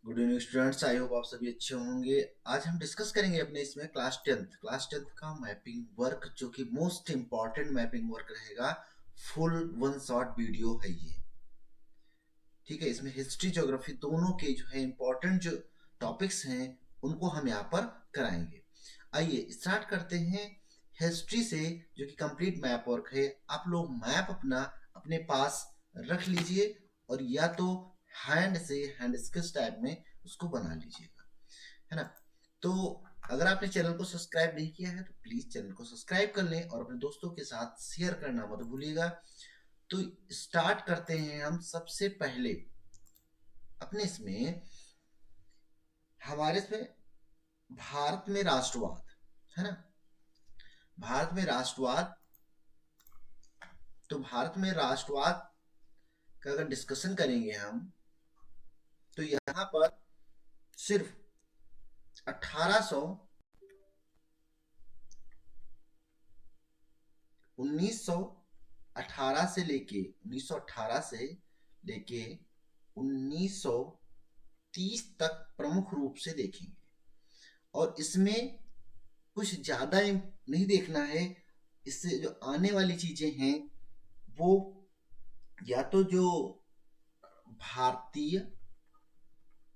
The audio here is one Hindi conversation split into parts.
Good evening students. I hope आप सभी अच्छे होंगे। आज हम डिस्कस करेंगे अपने इसमें क्लास टेंथ का मैपिंग वर्क, जो कि मोस्ट इंपॉर्टेंट मैपिंग वर्क रहेगा। फुल वन शॉट वीडियो है ये। ठीक है, इसमें हिस्ट्री ज्योग्राफी दोनों के जो है इंपॉर्टेंट जो टॉपिक्स हैं उनको हम यहाँ पर कराएंगे। आइए स्टार्ट करते हैं हिस्ट्री से, जो कि कंप्लीट मैप वर्क है। आप लोग मैप अपना अपने पास रख लीजिए और या तो हैंड से हैंड स्केच टाइप में उसको बना लीजिएगा, है ना। तो अगर आपने चैनल को सब्सक्राइब नहीं किया है तो प्लीज चैनल को सब्सक्राइब कर लें और अपने दोस्तों के साथ शेयर करना मत भूलिएगा। तो स्टार्ट करते हैं हम। सबसे पहले अपने इसमें हमारे इसमें भारत में राष्ट्रवाद, है ना। भारत में राष्ट्रवाद, तो भारत में राष्ट्रवाद का अगर डिस्कशन करेंगे हम तो यहाँ पर सिर्फ 1918 से लेके 1930 तक प्रमुख रूप से देखेंगे। और इसमें कुछ ज्यादा नहीं देखना है। इससे जो आने वाली चीजें हैं वो या तो जो भारतीय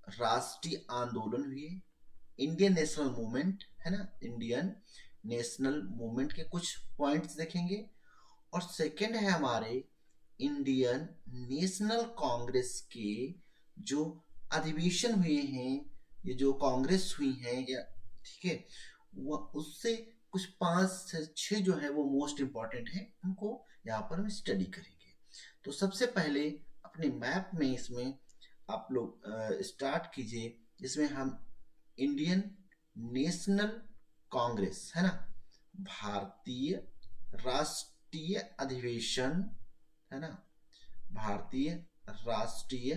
राष्ट्रीय आंदोलन हुए, इंडियन नेशनल मूवमेंट, है ना, इंडियन नेशनल मूवमेंट के कुछ पॉइंट्स देखेंगे। और सेकंड है हमारे इंडियन नेशनल कांग्रेस के जो अधिवेशन हुए हैं, ये जो कांग्रेस हुई है या, ठीक है, वह उससे कुछ 5 से 6 जो है वो मोस्ट इंपॉर्टेंट है, उनको यहाँ पर हम स्टडी करेंगे। तो सबसे पहले अपने मैप में इसमें आप लोग स्टार्ट कीजिए। इसमें हम इंडियन नेशनल कांग्रेस, है ना, भारतीय राष्ट्रीय अधिवेशन, है ना, भारतीय राष्ट्रीय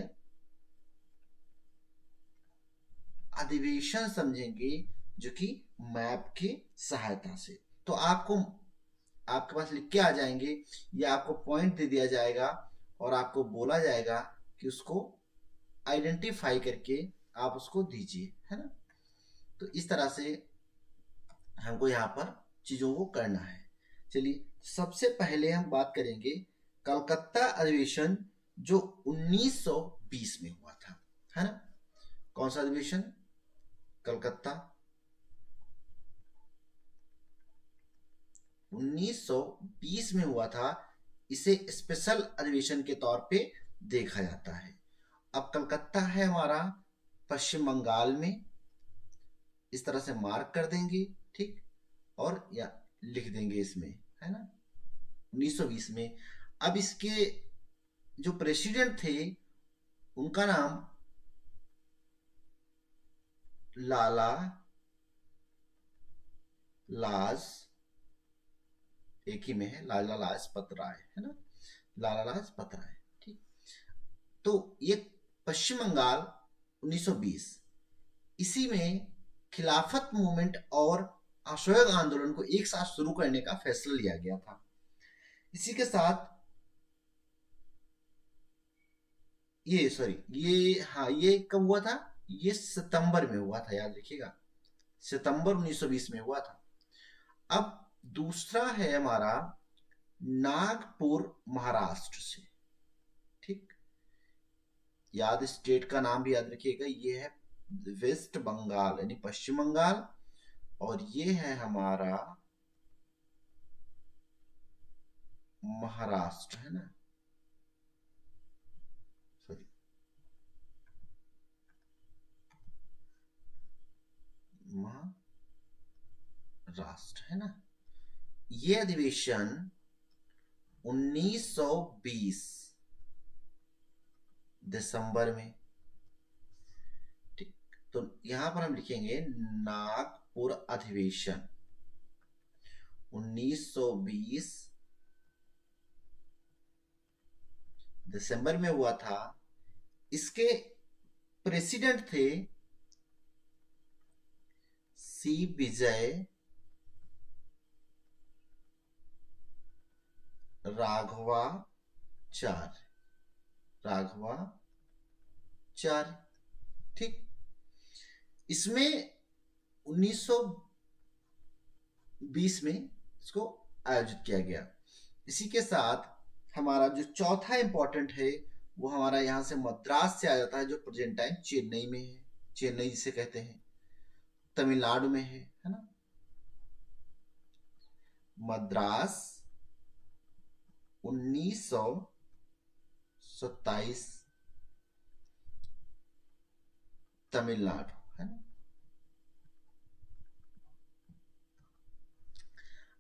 अधिवेशन समझेंगे, जो कि मैप की सहायता से। तो आपको आपके पास लिख के आ जाएंगे या आपको पॉइंट दे दिया जाएगा और आपको बोला जाएगा कि उसको आइडेंटिफाई करके आप उसको दीजिए, है ना। तो इस तरह से हमको यहाँ पर चीजों को करना है। चलिए सबसे पहले हम बात करेंगे कलकत्ता अधिवेशन, जो 1920 में हुआ था, है ना। कौन सा अधिवेशन? कलकत्ता, 1920 में हुआ था। इसे स्पेशल अधिवेशन के तौर पे देखा जाता है। अब कलकत्ता है हमारा पश्चिम बंगाल में, इस तरह से मार्क कर देंगे, ठीक, और या लिख देंगे इसमें, है ना, 1920 में। अब इसके जो प्रेसिडेंट थे उनका नाम लाला लाज, एक ही में है, लाला लाजपत राय, है ना, लाला लाजपत राय, ठीक। तो ये पश्चिम बंगाल 1920, इसी में खिलाफत मूवमेंट और असहयोग आंदोलन को एक साथ शुरू करने का फैसला लिया गया था। इसी के साथ ये सॉरी ये हाँ, ये कब हुआ था? ये सितंबर में हुआ था, याद रखिएगा, सितंबर 1920 में हुआ था। अब दूसरा है हमारा नागपुर, महाराष्ट्र से, ठीक। याद, स्टेट का नाम भी याद रखिएगा, ये है वेस्ट बंगाल यानी पश्चिम बंगाल, और ये है हमारा महाराष्ट्र, है ना, सॉरी, महाराष्ट्र, है ना। ये अधिवेशन 1920 दिसंबर में, ठीक। तो यहां पर हम लिखेंगे नागपुर अधिवेशन 1920 दिसंबर में हुआ था। इसके प्रेसिडेंट थे सी विजय राघवाचार्य, राघवाचार्य, ठीक। इसमें 1920 में इसको आयोजित किया गया। इसी के साथ हमारा जो चौथा इंपॉर्टेंट है वो हमारा यहाँ से मद्रास से आ जाता है, जो प्रेजेंट टाइम चेन्नई में है। चेन्नई जिसे कहते हैं, तमिलनाडु में है ना। मद्रास 1927, तमिलनाडु, है ना।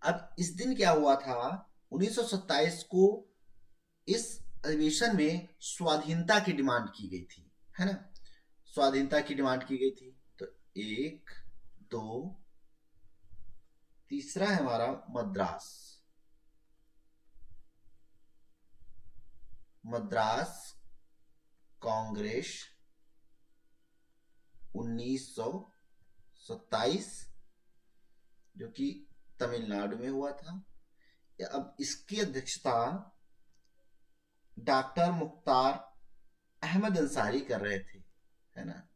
अब इस दिन क्या हुआ था, 1927 को इस अधिवेशन में स्वाधीनता की डिमांड की गई थी, है ना। स्वाधीनता की डिमांड की गई थी। तो एक, दो, तीसरा है हमारा मद्रास। मद्रास कांग्रेस 1927, जो कि तमिलनाडु में हुआ था। अब इसकी अध्यक्षता डॉक्टर मुख्तार अहमद अंसारी कर रहे थे, है ना।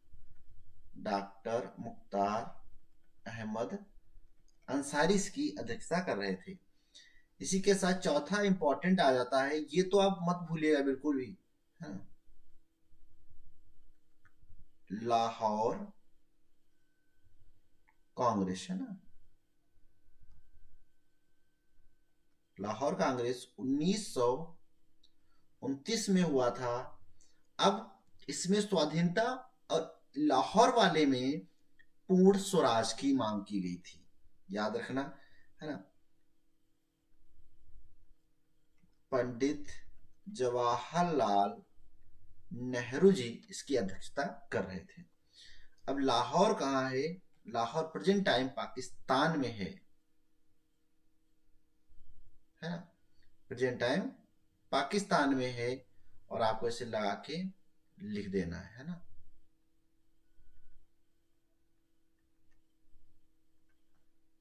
डॉक्टर मुख्तार अहमद अंसारी इसकी अध्यक्षता कर रहे थे। इसी के साथ चौथा इंपॉर्टेंट आ जाता है, ये तो आप मत भूलिएगा बिल्कुल भी, है ना। लाहौर कांग्रेस, है ना। लाहौर कांग्रेस 1929 में हुआ था। अब इसमें स्वाधीनता और लाहौर वाले में पूर्ण स्वराज की मांग की गई थी, याद रखना, है ना। पंडित जवाहरलाल नेहरू जी इसकी अध्यक्षता कर रहे थे। अब लाहौर कहाँ है, लाहौर प्रेजेंट टाइम पाकिस्तान में है ना। प्रेजेंट टाइम पाकिस्तान में है, और आपको इसे लगा के लिख देना है ना।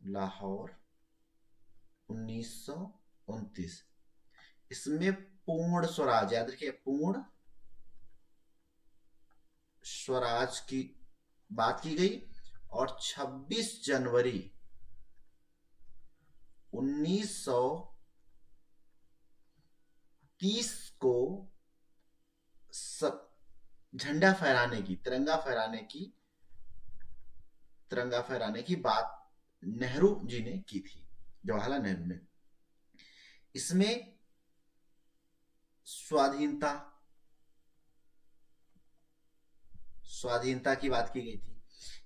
लाहौर 1929, इसमें पूर्ण स्वराज, याद रखिए पूर्ण स्वराज की बात की गई। और 26 जनवरी 1930 को सब झंडा फहराने की, तिरंगा फहराने की बात नेहरू जी ने की थी, जवाहरलाल नेहरू ने। इसमें स्वाधीनता की बात की गई थी।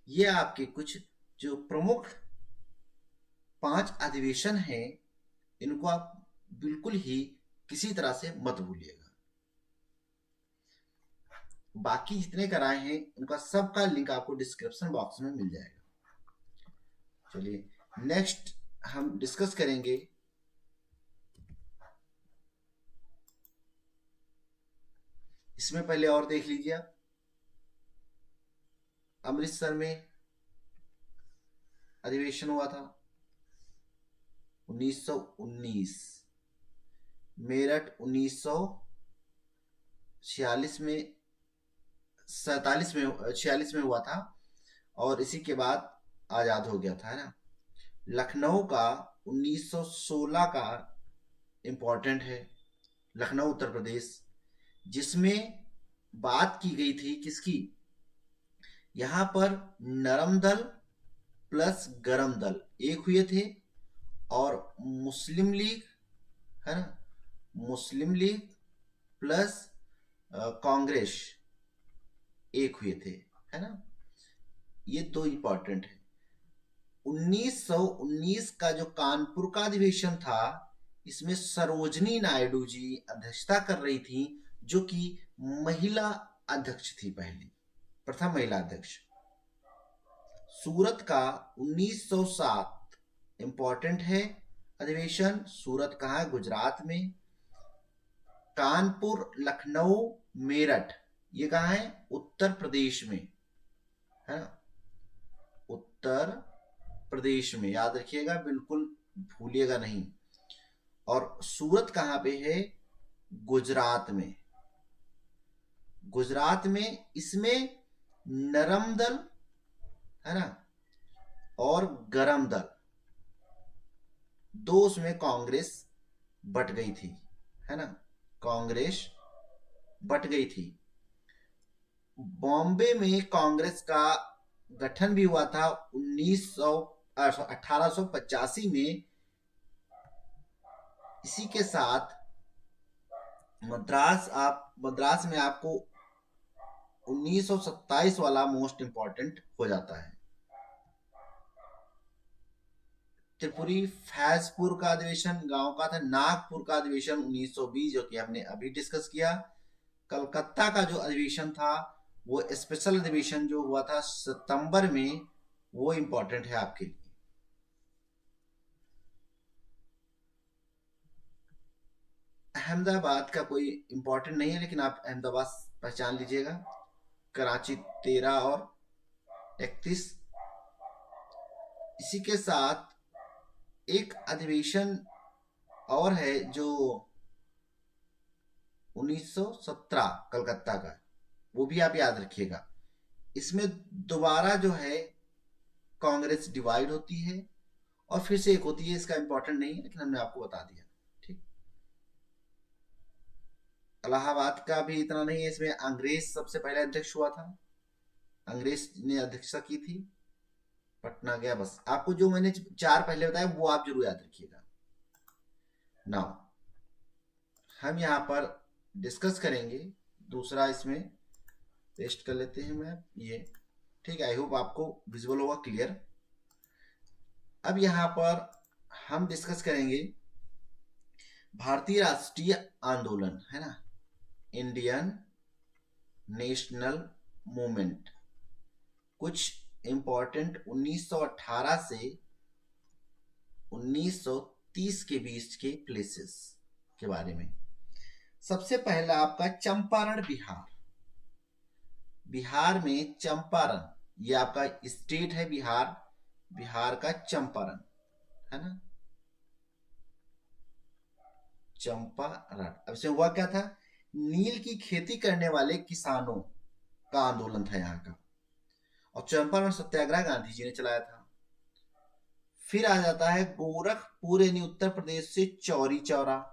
ये आपके कुछ जो प्रमुख 5 अधिवेशन हैं, इनको आप बिल्कुल ही किसी तरह से मत भूलिएगा। बाकी जितने कराए हैं उनका सबका लिंक आपको डिस्क्रिप्शन बॉक्स में मिल जाएगा। चलिए नेक्स्ट हम डिस्कस करेंगे इसमें पहले और देख लीजिए, अमृतसर में अधिवेशन हुआ था 1919, मेरठ 1946 में 47 में 46 में हुआ था, और इसी के बाद आजाद हो गया था, है ना। लखनऊ का 1916 का इंपॉर्टेंट है, लखनऊ उत्तर प्रदेश, जिसमें बात की गई थी किसकी, यहां पर नरम दल प्लस गरम दल एक हुए थे, और मुस्लिम लीग, है ना, मुस्लिम लीग प्लस कांग्रेस एक हुए थे, है ना। ये दो इंपॉर्टेंट है। 1919 का जो कानपुर का अधिवेशन था, इसमें सरोजनी नायडू जी अध्यक्षता कर रही थी, जो कि महिला अध्यक्ष थी, प्रथम महिला अध्यक्ष। सूरत का 1907 इंपॉर्टेंट है अधिवेशन, सूरत कहाँ है, गुजरात में। कानपुर, लखनऊ, मेरठ ये कहाँ है, उत्तर प्रदेश में, है ना, उत्तर प्रदेश में, याद रखिएगा बिल्कुल भूलिएगा नहीं। और सूरत कहाँ पे है, गुजरात में। गुजरात में इसमें नरम दल, है ना, और गरम दल, दो उसमें कांग्रेस बट गई थी, है ना, कांग्रेस बट गई थी। बॉम्बे में कांग्रेस का गठन भी हुआ था 1885 में। इसी के साथ मद्रास में आपको 1927 वाला मोस्ट इंपॉर्टेंट हो जाता है। त्रिपुरी फैजपुर का अधिवेशन गांव का था। नागपुर का अधिवेशन 1920, जो कि हमने अभी डिस्कस किया। कलकत्ता का जो अधिवेशन था वो स्पेशल अधिवेशन जो हुआ था सितंबर में, वो इंपॉर्टेंट है आपके लिए। अहमदाबाद का कोई इंपॉर्टेंट नहीं है, लेकिन आप अहमदाबाद पहचान लीजिएगा। कराची 13 और 31। इसी के साथ एक अधिवेशन और है जो 1917 कलकत्ता का, वो भी आप याद रखिएगा। इसमें दोबारा जो है कांग्रेस डिवाइड होती है और फिर से एक होती है। इसका इंपॉर्टेंट नहीं है, लेकिन हमने आपको बता दिया। ठीक। इलाहाबाद का भी इतना नहीं है, इसमें अंग्रेज सबसे पहले अध्यक्ष हुआ था, अंग्रेज ने अध्यक्षता की थी। पटना गया। बस आपको जो मैंने चार पहले बताया वो आप जरूर याद रखिएगा। नाउ हम यहाँ पर डिस्कस करेंगे दूसरा। इसमें पेस्ट कर लेते हैं मैं ये। ठीक है, आई होप आपको विजुअल होगा, क्लियर। अब यहाँ पर हम डिस्कस करेंगे भारतीय राष्ट्रीय आंदोलन, है ना, इंडियन नेशनल मूवमेंट। कुछ इंपॉर्टेंट 1918 से 1930 के बीच के प्लेसेस के बारे में। सबसे पहला आपका चंपारण, बिहार। बिहार में चंपारण, ये आपका स्टेट है बिहार, बिहार का चंपारण, है ना, चंपारण। अब इसमें हुआ क्या था, नील की खेती करने वाले किसानों का आंदोलन था यहाँ का, और चंपारण सत्याग्रह गांधी जी ने चलाया था। फिर आ जाता है गोरखपुर यानी उत्तर प्रदेश से चौरी चौरा।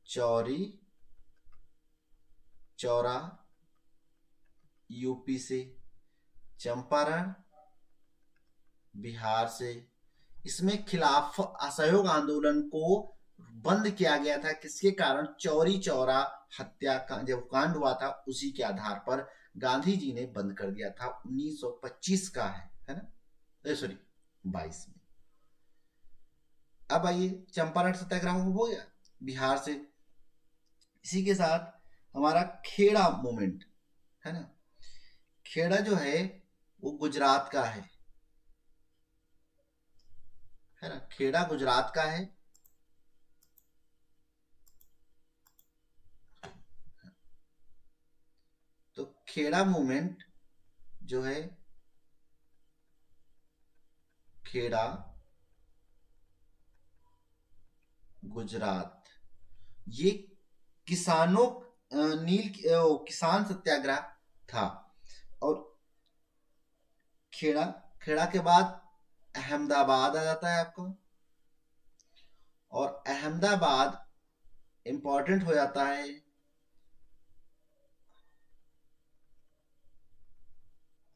चौरी चौरा यूपी से, चंपारण बिहार से। इसमें खिलाफ असहयोग आंदोलन को बंद किया गया था। किसके कारण, चौरी चौरा हत्या का जब कांड हुआ था उसी के आधार पर गांधी जी ने बंद कर दिया था। 1925 का है ना, सॉरी 22 में। अब आइए, चंपारण सत्याग्रह हो गया बिहार से। इसी के साथ हमारा खेड़ा मूवमेंट, है ना, खेड़ा जो है वो गुजरात का है ना, खेड़ा गुजरात का है। तो खेड़ा मूवमेंट जो है, खेड़ा गुजरात, ये किसानों किसान सत्याग्रह था। और खेड़ा खेड़ा के बाद अहमदाबाद आ जाता है आपको, और अहमदाबाद इंपॉर्टेंट हो जाता है।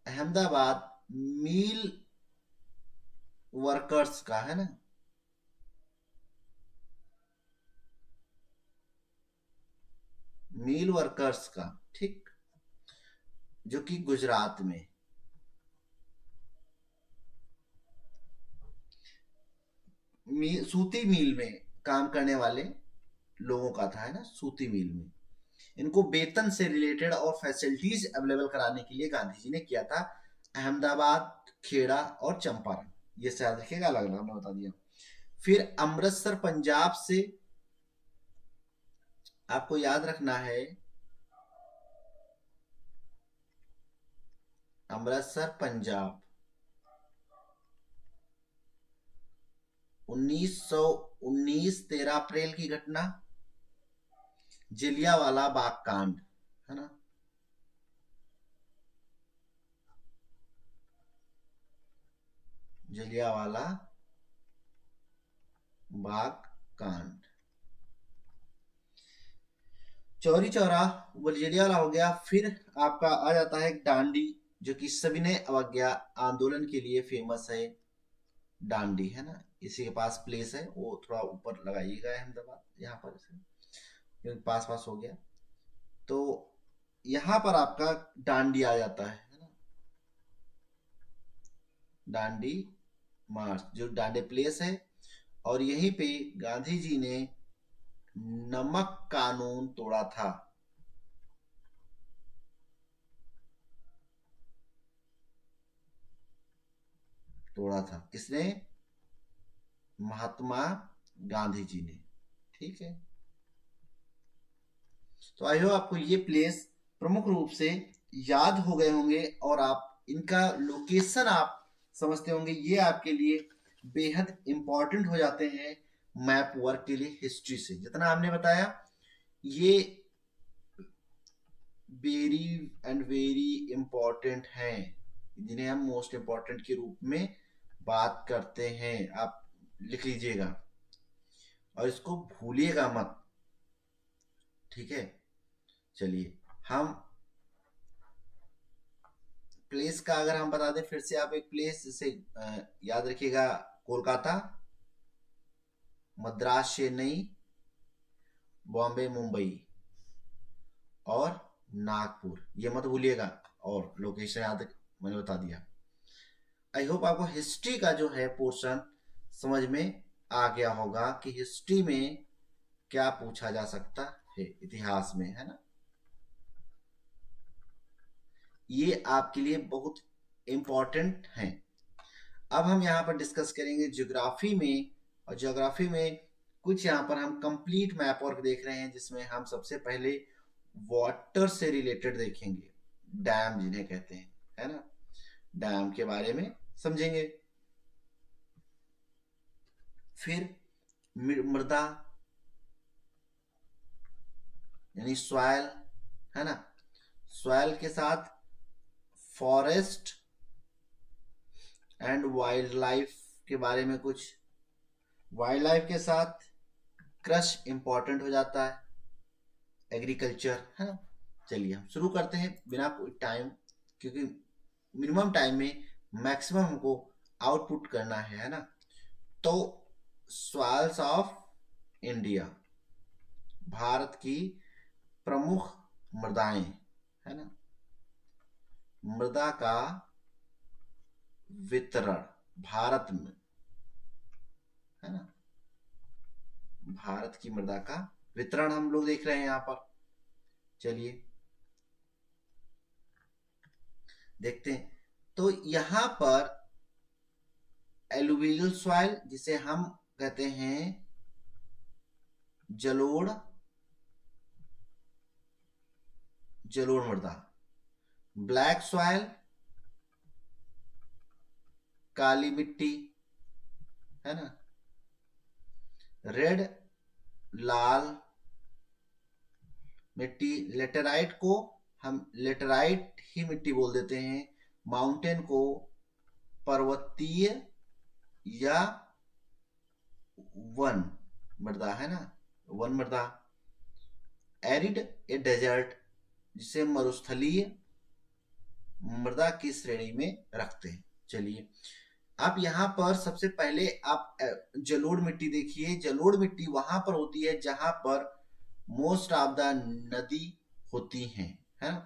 अहमदाबाद मील वर्कर्स का, है ना, मील वर्कर्स का, ठीक, जो कि गुजरात में। सूती मिल में काम करने वाले लोगों का था, है ना, सूती मिल में। इनको वेतन से रिलेटेड और फैसिलिटीज अवेलेबल कराने के लिए गांधी जी ने किया था। अहमदाबाद, खेड़ा और चंपारण, ये याद रखिएगा, अलग अलग मैं बता दिया। फिर अमृतसर पंजाब से आपको याद रखना है, अमृतसर पंजाब 1919, 13 अप्रैल की घटना। जलियांवाला बाग कांड, है ना, जलियांवाला बाग कांड, चौरी चौरा, वो जलियांवाला हो गया। फिर आपका आ जाता है डांडी, जो कि सविनय अवज्ञा आंदोलन के लिए फेमस है। डांडी, है ना, इसी के पास प्लेस है, वो थोड़ा ऊपर लगाइएगा अहमदाबाद, यहाँ पर क्योंकि पास पास हो गया। तो यहाँ पर आपका डांडी आ जाता है ना, डांडी मार्च, जो डांडे प्लेस है। और यहीं पे गांधी जी ने नमक कानून तोड़ा था। तोड़ा था किसने? महात्मा गांधी जी ने। ठीक है, तो आई होप आपको ये प्लेस प्रमुख रूप से याद हो गए होंगे और आप इनका लोकेशन आप समझते होंगे। ये आपके लिए बेहद इंपॉर्टेंट हो जाते हैं मैप वर्क के लिए। हिस्ट्री से जितना हमने बताया, ये वेरी एंड वेरी इंपॉर्टेंट हैं, जिन्हें हम मोस्ट इंपॉर्टेंट के रूप में बात करते हैं। आप लिख लीजिएगा और इसको भूलिएगा मत। ठीक है, चलिए हम प्लेस का अगर हम बता दें फिर से, आप एक प्लेस से याद रखिएगा। कोलकाता, मद्रास, चेन्नई, बॉम्बे, मुंबई और नागपुर, ये मत भूलिएगा। और लोकेशन याद मैंने बता दिया। आई होप आपको हिस्ट्री का जो है पोर्शन समझ में आ गया होगा कि हिस्ट्री में क्या पूछा जा सकता है, इतिहास में, है ना। ये आपके लिए बहुत इंपॉर्टेंट है। अब हम यहाँ पर डिस्कस करेंगे ज्योग्राफी में। और ज्योग्राफी में कुछ यहाँ पर हम कंप्लीट मैप वर्क देख रहे हैं, जिसमें हम सबसे पहले वाटर से रिलेटेड देखेंगे, डैम जिन्हें कहते हैं, है ना, डैम के बारे में समझेंगे। फिर मृदा यानी सॉइल, है ना, सॉइल के साथ फॉरेस्ट एंड वाइल्ड लाइफ के बारे में कुछ। वाइल्ड लाइफ के साथ कृषि इंपॉर्टेंट हो जाता है, एग्रीकल्चर, है ना। चलिए हम शुरू करते हैं बिना कोई टाइम, क्योंकि मिनिमम टाइम में मैक्सिमम हमको आउटपुट करना है ना। तो सॉइल्स ऑफ इंडिया, भारत की प्रमुख मृदाएं, है ना, मृदा का वितरण भारत में, है ना, भारत की मृदा का वितरण हम लोग देख रहे हैं यहाँ पर। चलिए देखते हैं। तो यहाँ पर एलुवियल सॉइल, जिसे हम कहते हैं जलोढ़, जलोढ़ मृदा। ब्लैक सॉइल, काली मिट्टी, है ना। रेड, लाल मिट्टी। लेटेराइट को हम लेटेराइट ही मिट्टी बोल देते हैं। माउंटेन को पर्वतीय या वन मृदा, है ना, वन मृदा। एरिड ए डेजर्ट, जिसे मरुस्थलीय मृदा की श्रेणी में रखते हैं। चलिए आप यहाँ पर सबसे पहले आप जलोढ़ मिट्टी देखिए। जलोढ़ मिट्टी वहां पर होती है जहां पर मोस्ट ऑफ द नदी होती हैं, है ना।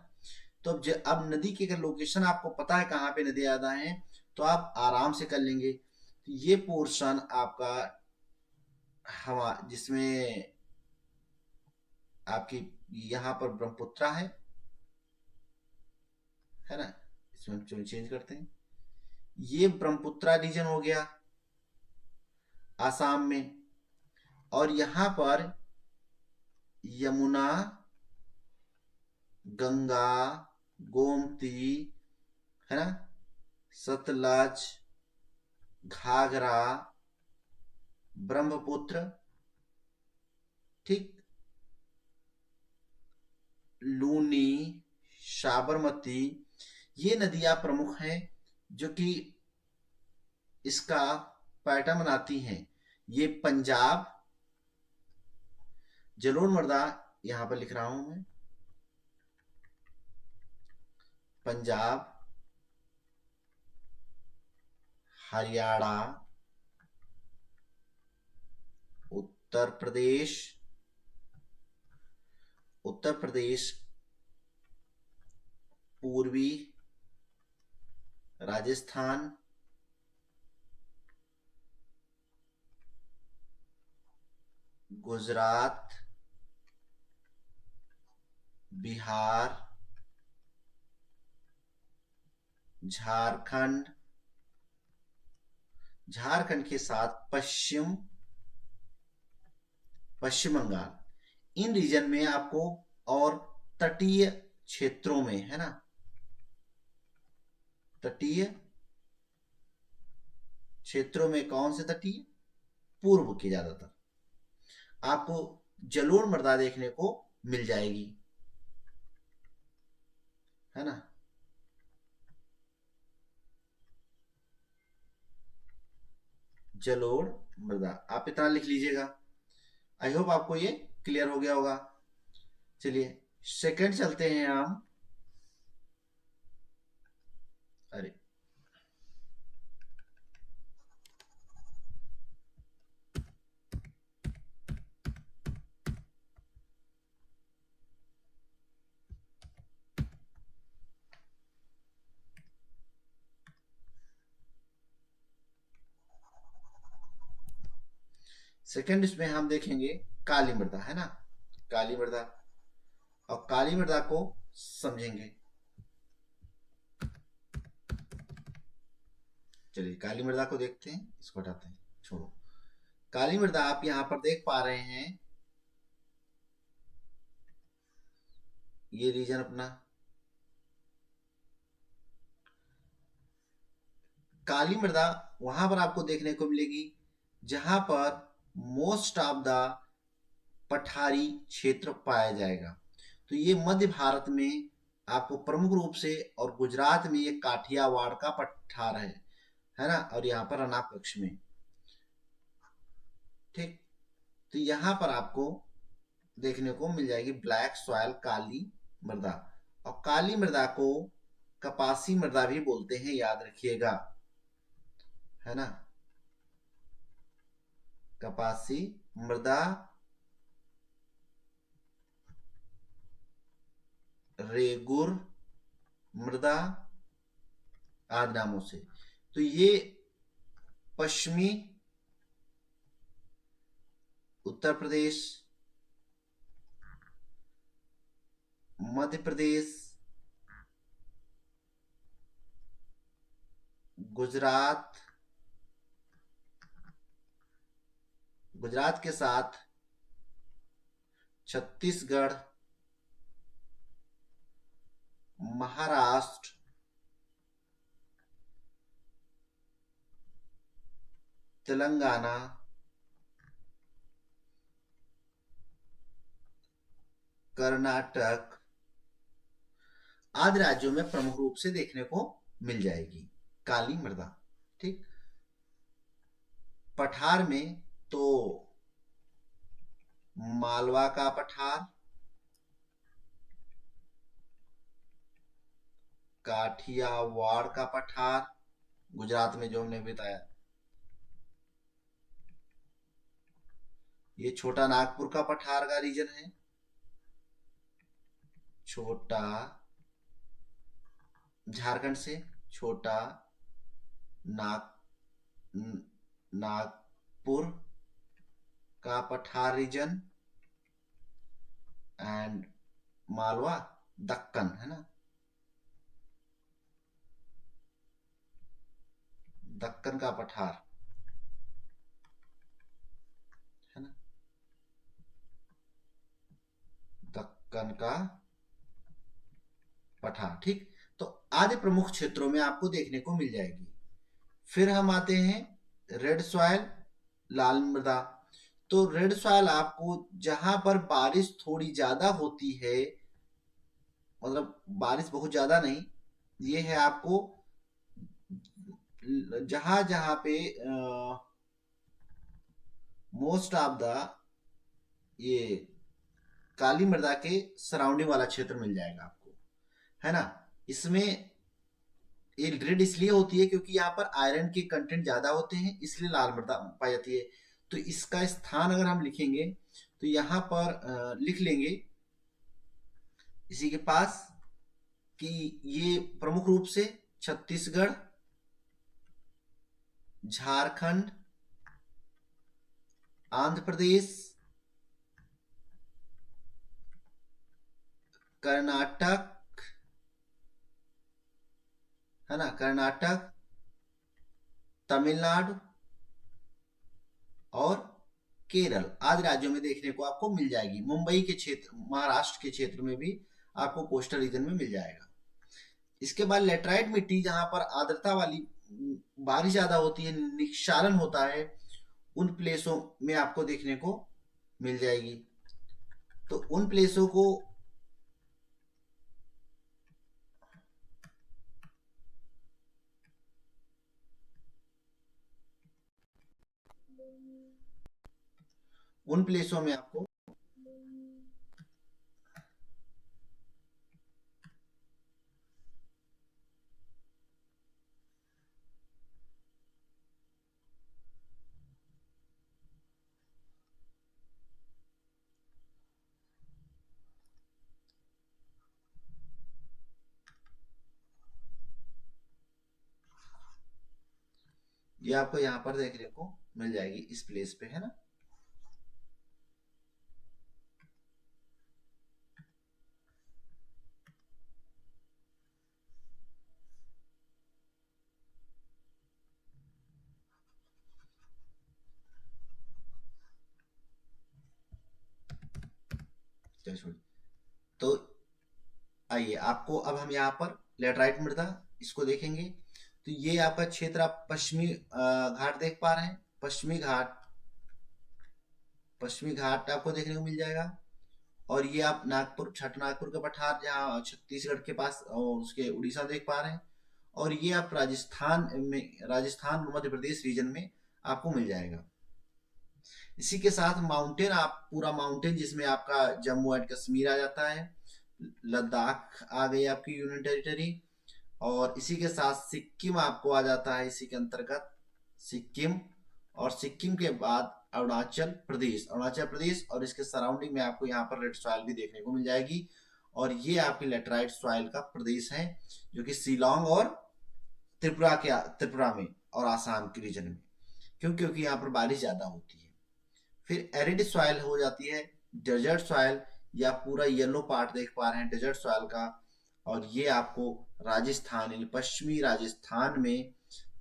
तो अब नदी की अगर लोकेशन आपको पता है कहाँ पे नदी ज्यादा है, तो आप आराम से कर लेंगे। तो ये पोर्शन आपका हवा, जिसमें आपकी यहाँ पर ब्रह्मपुत्रा है ना, इसमें हम चेंज करते हैं। ये ब्रह्मपुत्रा रीजन हो गया आसाम में। और यहां पर यमुना, गंगा, गोमती, है ना, सतलज, घाघरा, ब्रह्मपुत्र, ठीक, साबरमती, ये नदियां प्रमुख हैं जो कि इसका पैटर्न बनाती हैं। ये पंजाब, जलोढ़ मृदा यहां पर लिख रहा हूं मैं, पंजाब, हरियाणा, उत्तर प्रदेश, उत्तर प्रदेश, पूर्वी राजस्थान, गुजरात, बिहार, झारखंड, झारखंड के साथ पश्चिम बंगाल, इन रीजन में आपको, और तटीय क्षेत्रों में, है ना, तटीय क्षेत्रों में कौन से तटीय, पूर्व के ज्यादातर आपको जलोढ़ मृदा देखने को मिल जाएगी, है ना। जलोढ़ मृदा आप इतना लिख लीजिएगा। आई होप आपको ये क्लियर हो गया होगा। चलिए सेकंड चलते हैं हम। अरे सेकंड इसमें हम देखेंगे काली मृदा, है ना, काली मृदा, और काली मृदा को समझेंगे। चलिए काली मृदा को देखते हैं, इसको हटाते हैं, छोड़ो। काली मृदा आप यहां पर देख पा रहे हैं, ये रीजन अपना काली मृदा वहां पर आपको देखने को मिलेगी जहां पर मोस्ट ऑफ द पठारी क्षेत्र पाया जाएगा। तो ये मध्य भारत में आपको प्रमुख रूप से, और गुजरात में ये काठियावाड़ का पठार है ना, और यहाँ पर रनाक कक्ष में, ठीक। तो यहाँ पर आपको देखने को मिल जाएगी ब्लैक सॉयल, काली मृदा, और काली मृदा को कपासी मृदा भी बोलते हैं, याद रखिएगा, है ना, कपासी मृदा, रेगुर मृदा आदि नामों से। तो ये पश्चिमी उत्तर प्रदेश, मध्य प्रदेश, गुजरात, गुजरात के साथ छत्तीसगढ़, महाराष्ट्र, तेलंगाना, कर्नाटक आदि राज्यों में प्रमुख रूप से देखने को मिल जाएगी काली मृदा, ठीक। पठार में तो मालवा का पठार, काठियावाड़ का पठार, गुजरात में जो हमने बताया, ये छोटा नागपुर का पठार का रीजन है, छोटा झारखंड से छोटा नागपुर का पठार रीजन, एंड मालवा दक्कन, है ना, दक्कन का पठार, है ना, दक्कन का पठार, ठीक। तो आदि प्रमुख क्षेत्रों में आपको देखने को मिल जाएगी। फिर हम आते हैं रेड सॉयल, लाल मृदा। तो रेड सॉयल आपको जहां पर बारिश थोड़ी ज्यादा होती है मतलब बारिश बहुत ज्यादा नहीं, ये है आपको जहां जहां पे मोस्ट ऑफ द ये काली मृदा के सराउंडिंग वाला क्षेत्र मिल जाएगा आपको, है ना। इसमें ये रेड इसलिए होती है क्योंकि यहाँ पर आयरन के कंटेंट ज्यादा होते हैं, इसलिए लाल मृदा पाई जाती है। तो इसका स्थान अगर हम लिखेंगे तो यहाँ पर लिख लेंगे इसी के पास कि ये प्रमुख रूप से छत्तीसगढ़, झारखंड, आंध्र प्रदेश, कर्नाटक, है ना, कर्नाटक, तमिलनाडु और केरल आदि राज्यों में देखने को आपको मिल जाएगी। मुंबई के क्षेत्र, महाराष्ट्र के क्षेत्र में भी आपको कोस्टल रीजन में मिल जाएगा। इसके बाद लेटराइट मिट्टी, जहां पर आर्द्रता वाली बारिश ज्यादा होती है, निक्षालन होता है, उन प्लेसों में आपको देखने को मिल जाएगी। तो उन प्लेसों को में आपको ये आपको यहाँ पर देखने को मिल जाएगी इस प्लेस पे, है ना। चलिए छोड़िए। तो आइए आपको अब हम यहाँ पर लेटराइट मृदा इसको देखेंगे। तो ये आपका क्षेत्र, आप पश्चिमी घाट देख पा रहे हैं, पश्चिमी घाट आपको देखने को मिल जाएगा। और ये आप नागपुर, छठ नागपुर के पठार जहाँ छत्तीसगढ़ के पास और उसके उड़ीसा देख पा रहे हैं। और ये आप राजस्थान मध्य प्रदेश रीजन में आपको मिल जाएगा। इसी के साथ माउंटेन, आप पूरा माउंटेन जिसमें आपका जम्मू एंड कश्मीर आ जाता है, लद्दाख आ गई आपकी यूनियन टेरिटरी। और इसी के साथ सिक्किम आपको आ जाता है इसी के अंतर्गत, सिक्किम। और सिक्किम के बाद अरुणाचल प्रदेश और इसके सराउंडिंग में आपको यहाँ पर रेड सॉइल भी देखने को मिल जाएगी। और ये आपकी लेटराइट सॉइल का प्रदेश है, जो कि शिलोंग और त्रिपुरा में और आसाम के रीजन में, क्योंकि यहाँ पर बारिश ज्यादा होती है। फिर एरिड सॉइल हो जाती है, डेजर्ट सॉइल, या पूरा येलो पार्ट देख पा रहे हैं डेजर्ट सॉइल का। और ये आपको राजस्थान यानी पश्चिमी राजस्थान में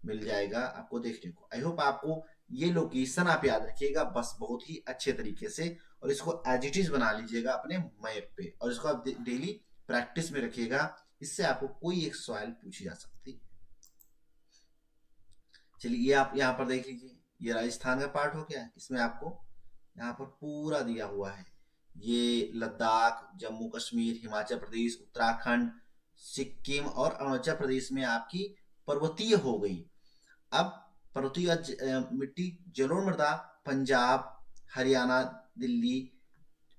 मिल जाएगा आपको देखने को। आई होप आपको ये लोकेशन आप याद रखिएगा बस बहुत ही अच्छे तरीके से, और इसको एज इट इज बना लीजिएगा अपने मैप पे, और इसको आप डेली प्रैक्टिस में रखिएगा। इससे आपको कोई एक सवाल पूछी जा सकती है। चलिए ये आप यहाँ पर देख लीजिए, ये राजस्थान का पार्ट हो गया। इसमें आपको यहाँ पर पूरा दिया हुआ है, ये लद्दाख, जम्मू कश्मीर, हिमाचल प्रदेश, उत्तराखंड, सिक्किम और अरुणाचल प्रदेश में आपकी पर्वतीय हो गई। अब पर्वतीय मिट्टी, जलोढ़ मृदा पंजाब, हरियाणा, दिल्ली,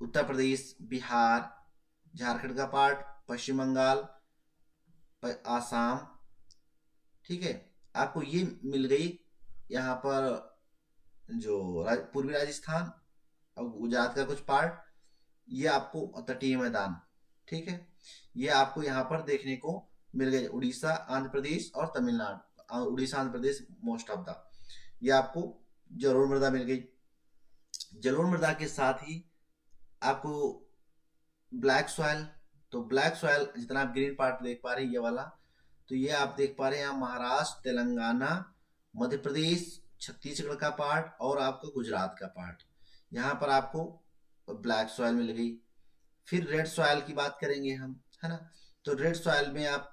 उत्तर प्रदेश, बिहार, झारखंड का पार्ट, पश्चिम बंगाल, आसाम, ठीक है। आपको ये मिल गई यहाँ पर जो पूर्वी राजस्थान और गुजरात का कुछ पार्ट, ये आपको तटीय मैदान, ठीक है। ये आपको यहाँ पर देखने को मिल गए उड़ीसा, आंध्र प्रदेश और Tamil Nadu, Orissa Andhra Pradesh most of the, ये आपको जलोढ़ मृदा मिल गई। जलोढ़ मृदा के साथ ही आपको ब्लैक सॉइल, तो ब्लैक सॉइल जितना आप ग्रीन पार्ट देख पा रहे हैं ये वाला, तो ये आप देख पा रहे हैं यहाँ महाराष्ट्र, तेलंगाना, मध्य प्रदेश, छत्तीसगढ़ का पार्ट और आपका गुजरात का पार्ट, यहाँ पर आपको ब्लैक सॉइल मिल गई। फिर रेड सॉइल की बात करेंगे हम, है ना। तो रेड सॉइल में आप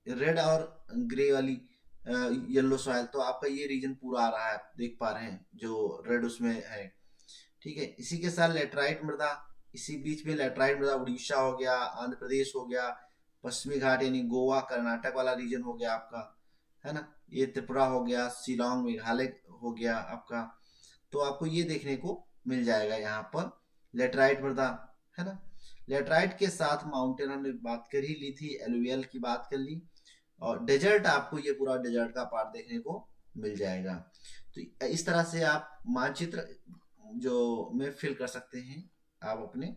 रेड और ग्रे वाली येलो सॉइल, तो आपका ये रीजन पूरा आ रहा है, आप देख पा रहे हैं जो रेड उसमें है, ठीक है। इसी के साथ लेटराइट मृदा, इसी बीच में लेटराइट मृदा उड़ीसा हो गया, आंध्र प्रदेश हो गया, पश्चिमी घाट यानी गोवा कर्नाटक वाला रीजन हो गया आपका, है ना, ये त्रिपुरा हो गया, शिलोंग मेघालय हो गया आपका। तो आपको ये देखने को मिल जाएगा यहाँ पर लेटराइट मृदा, है ना। लेटराइट के साथ माउंटेन हमने बात कर ही ली थी, एलुवियल की बात कर ली, और डेजर्ट आपको ये पूरा डेजर्ट का पार्ट देखने को मिल जाएगा। तो इस तरह से आप मानचित्र जो में फिल कर सकते हैं आप अपने।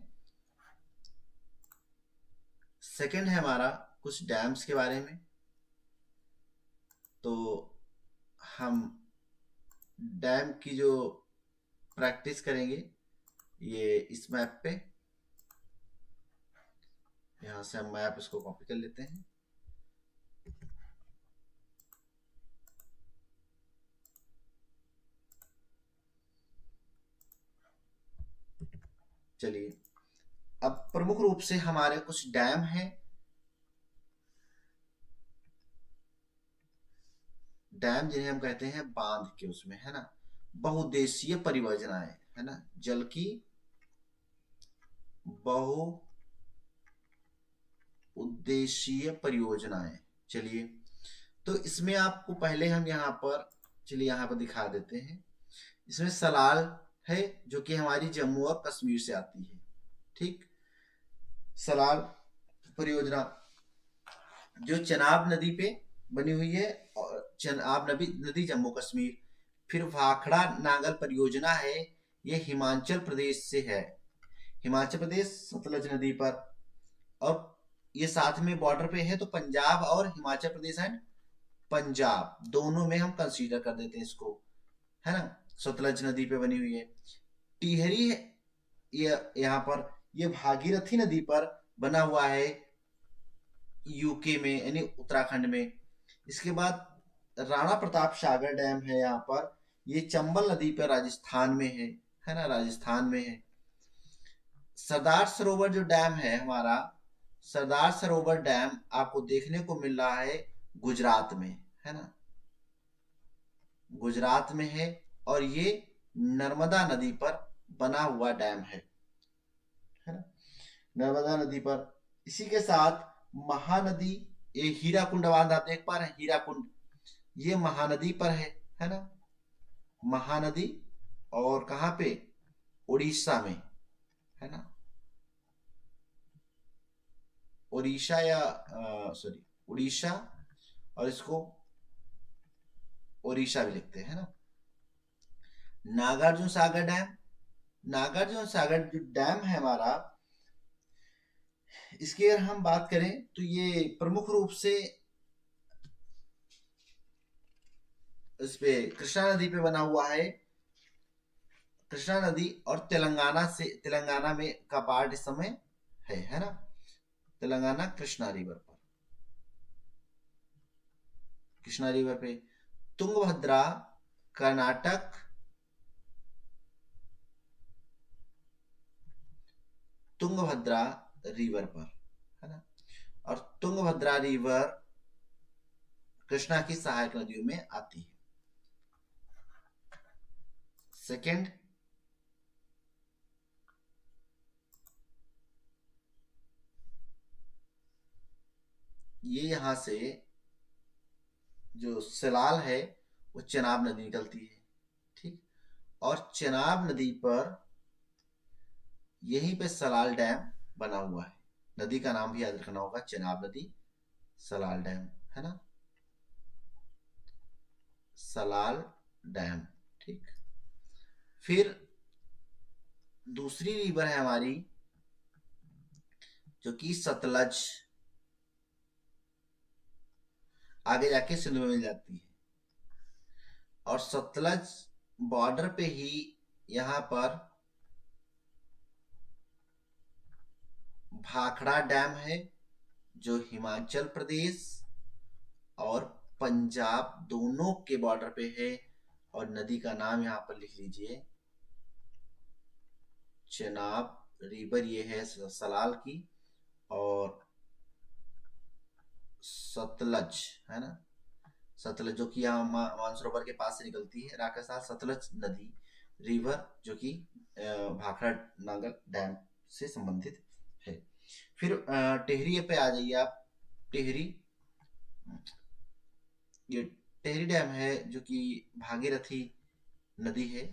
सेकंड है हमारा कुछ डैम्स के बारे में। तो हम डैम की जो प्रैक्टिस करेंगे ये इस मैप पे, यहां से हम मैप इसको कॉपी कर लेते हैं। चलिए, अब प्रमुख रूप से हमारे कुछ डैम हैं। डैम जिन्हें हम कहते हैं बांध के उसमें, है ना, बहुउद्देशीय परियोजनाएं, है ना, जल की बहुउद्देशीय परियोजनाएं। चलिए, तो इसमें आपको पहले हम यहाँ पर, चलिए यहाँ पर दिखा देते हैं। इसमें सलाल है जो कि हमारी जम्मू और कश्मीर से आती है, ठीक। सलाल परियोजना जो चनाब नदी पे बनी हुई है, और चनाब नदी जम्मू कश्मीर। फिर भाखड़ा नांगल परियोजना है, ये हिमाचल प्रदेश से है, हिमाचल प्रदेश सतलज नदी पर। और ये साथ में बॉर्डर पे है, तो पंजाब और हिमाचल प्रदेश एंड पंजाब दोनों में हम कंसीडर कर देते हैं इसको, है ना, सतलज नदी पे बनी हुई है। टिहरी ये यहाँ पर, ये भागीरथी नदी पर बना हुआ है, यूके में यानी उत्तराखंड में। इसके बाद राणा प्रताप सागर डैम है यहाँ पर, ये चंबल नदी पर राजस्थान में है ना, राजस्थान में है। सरदार सरोवर जो डैम है हमारा, सरदार सरोवर डैम आपको देखने को मिल रहा है गुजरात में, है ना, गुजरात में है, और ये नर्मदा नदी पर बना हुआ डैम है ना, नर्मदा नदी पर। इसी के साथ महानदी, ये हीराकुंड बांध आप देख पा रहे हैं, हीराकुंड ये महानदी पर है ना, महानदी, और कहाँ पे, उड़ीसा में, है ना, उड़ीसा या सॉरी उड़ीसा, और इसको ओडिशा भी लिखते हैं ना। नागार्जुन सागर डैम, नागार्जुन सागर जो डैम है हमारा, इसकी अगर हम बात करें तो ये प्रमुख रूप से इस पे कृष्णा नदी पे बना हुआ है, कृष्णा नदी, और तेलंगाना में का पार्ट इस समय है ना, तेलंगाना कृष्णा रिवर पर, कृष्णा रिवर पे। तुंगभद्रा कर्नाटक, तुंगभद्रा रिवर पर, है ना, और तुंगभद्रा रिवर कृष्णा की सहायक नदियों में आती है। सेकंड, ये यहां से जो सलाल है वो चनाब नदी निकलती है, ठीक, और चनाब नदी पर यहीं पे सलाल डैम बना हुआ है। नदी का नाम भी याद रखना होगा, चनाब नदी, सलाल डैम, है ना, सलाल डैम, ठीक। फिर दूसरी रिवर है हमारी जो कि सतलज, आगे जाके सिंधु में मिल जाती है, और सतलज बॉर्डर पे ही यहां पर भाखड़ा डैम है जो हिमाचल प्रदेश और पंजाब दोनों के बॉर्डर पे है, और नदी का नाम यहां पर लिख लीजिए, चनाब रिवर ये है सलाल की, और सतलज, है ना, सतलज जो कि यहाँ मानसरोवर के पास से निकलती है, राकेश सतलज नदी रिवर जो कि भाखड़ा नांगल डैम से संबंधित है। फिर टेहरी पे आ जाइए आप। टेहरी, ये टेहरी डैम है जो कि भागीरथी नदी है,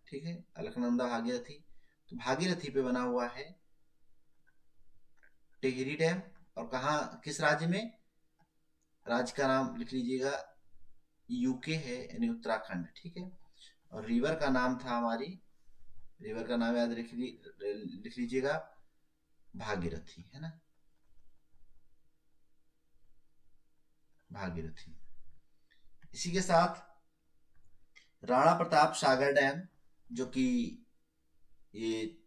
ठीक है, अलकनंदा भागीरथी, तो भागीरथी पे बना हुआ है टेहरी डैम। और कहाँ, किस राज्य में, राज्य का नाम लिख लीजिएगा, यूके है यानी उत्तराखंड, ठीक है। और रिवर का नाम था हमारी, रिवर का नाम याद लिख लीजिएगा, भागीरथी, है ना, भागीरथी। इसी के साथ राणा प्रताप सागर डैम, जो कि ये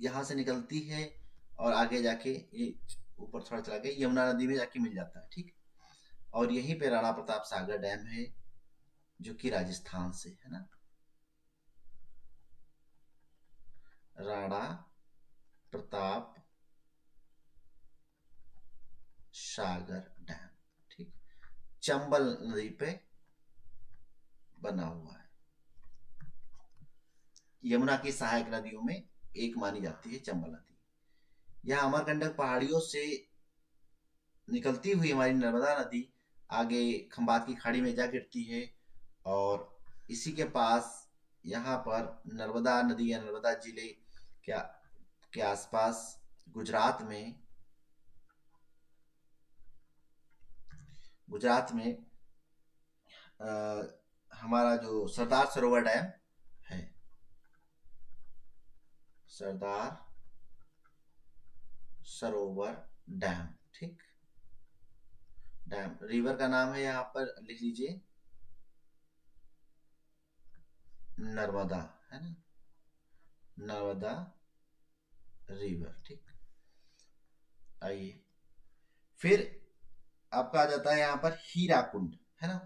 यहाँ से निकलती है और आगे जाके ये ऊपर थोड़ा चला के यमुना नदी में जाके मिल जाता है, ठीक। और यहीं पे राणा प्रताप सागर डैम है जो कि राजस्थान से, है ना, राणा प्रताप सागर डैम, ठीक, चंबल नदी पे बना हुआ है। यमुना की सहायक नदियों में एक मानी जाती है चंबल नदी। यह अमरकंटक पहाड़ियों से निकलती हुई हमारी नर्मदा नदी आगे खंबात की खाड़ी में जा गिरती है। और इसी के पास यहाँ पर नर्मदा नदी या नर्मदा जिले क्या के आसपास गुजरात में हमारा जो सरदार सरोवर डैम है, सरदार सरोवर डैम, ठीक, डैम, रिवर का नाम है यहाँ पर लिख लीजिए, नर्मदा, है ना, नर्मदा रिवर, ठीक। आइए, फिर आपका आ जाता है यहाँ पर हीरा कुंड, है ना।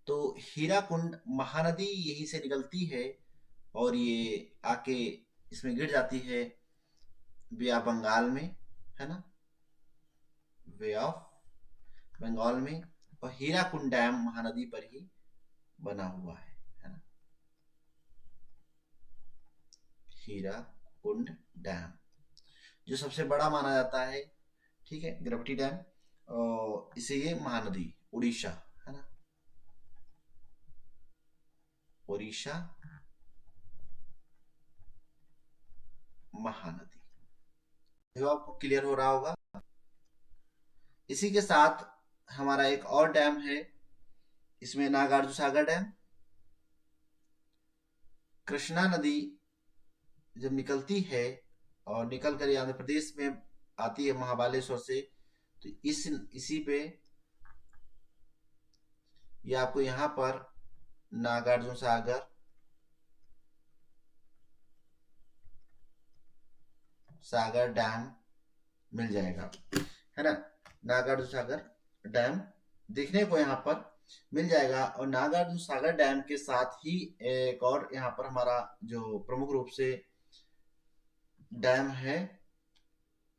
तो हीरा कुंड महानदी यहीं से निकलती है और ये आके इसमें गिर जाती है बे ऑफ बंगाल में, है ना, बे ऑफ बंगाल में। और हीरा कुंड डैम महानदी पर ही बना हुआ है ना, हीरा कुंड डैम जो सबसे बड़ा माना जाता है, ठीक है, ग्रेविटी डैम। और इसे ये महानदी उड़ीसा, है ना, उड़ीसा महानदी, जो आपको क्लियर हो रहा होगा। इसी के साथ हमारा एक और डैम है, इसमें नागार्जुन सागर डैम। कृष्णा नदी जब निकलती है और निकल कर आंध्र प्रदेश में आती है महाबालेश्वर से, तो इसी पे ये आपको यहाँ पर नागार्जुन सागर डैम मिल जाएगा, है ना, नागार्जुन सागर डैम देखने को यहाँ पर मिल जाएगा। और नागार्जुन सागर डैम के साथ ही एक और यहाँ पर हमारा जो प्रमुख रूप से डैम है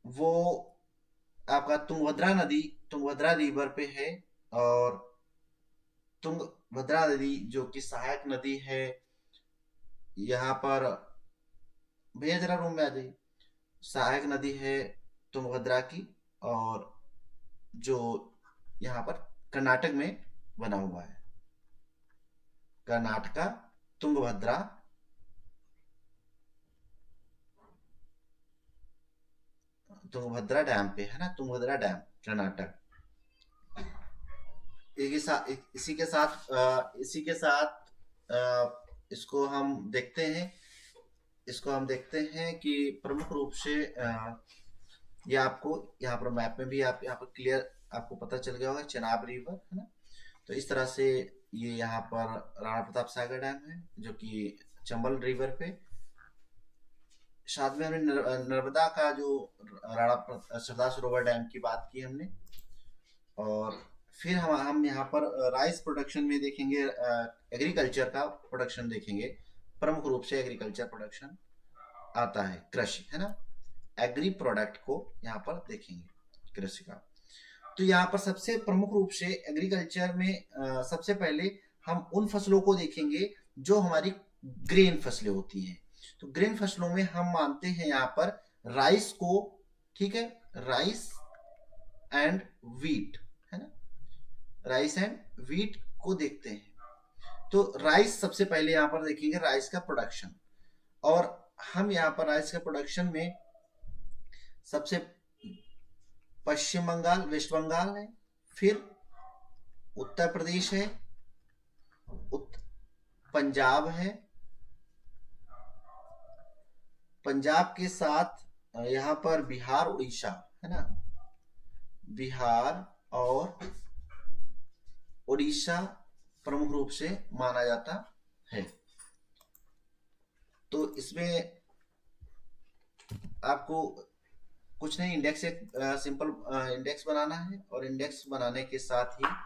वो आपका तुंगभद्रा नदी, तुंगभद्रा रिवर पे है। और तुंगभद्रा नदी जो कि सहायक नदी है यहाँ पर, भैया जरा रूम में आ जाइए, सहायक नदी है तुंगभद्रा की, और जो यहाँ पर कर्नाटक में बना हुआ है, कर्नाटका तुंगभद्रा, तुंगभद्रा डैम पे, है ना, तुंगभद्रा डैम कर्नाटक। इसी के साथ इसको हम देखते हैं, कि प्रमुख रूप से ये आपको यहाँ पर मैप में भी आप यहाँ पर क्लियर आपको पता चल गया होगा, चेनाब रिवर, है ना। तो इस तरह से ये यहाँ पर राणा प्रताप सागर डैम है जो कि चंबल रिवर पे। साथ में हमने नर्मदा का जो सरदार सरोवर डैम की बात की हमने। और फिर हम यहाँ पर राइस प्रोडक्शन में देखेंगे, एग्रीकल्चर का प्रोडक्शन देखेंगे, प्रमुख रूप से एग्रीकल्चर प्रोडक्शन आता है, कृषि, है ना, एग्री प्रोडक्ट को यहाँ पर देखेंगे, कृषि का। तो यहाँ पर सबसे प्रमुख रूप से एग्रीकल्चर में सबसे पहले हम उन फसलों को देखेंगे जो हमारी ग्रेन फसलें होती हैं। तो ग्रेन फसलों में हम मानते हैं यहाँ पर राइस को, ठीक है, राइस एंड वीट, है ना, राइस एंड वीट को देखते हैं। तो राइस सबसे पहले यहाँ पर देखेंगे राइस का प्रोडक्शन, और हम यहाँ पर राइस के प्रोडक्शन में सबसे पश्चिम बंगाल, वेस्ट बंगाल है, फिर उत्तर प्रदेश है, पंजाब है, पंजाब के साथ यहाँ पर बिहार, उड़ीसा, है ना, बिहार और उड़ीसा प्रमुख रूप से माना जाता है। तो इसमें आपको कुछ नहीं, इंडेक्स, एक सिंपल इंडेक्स बनाना है, और इंडेक्स बनाने के साथ ही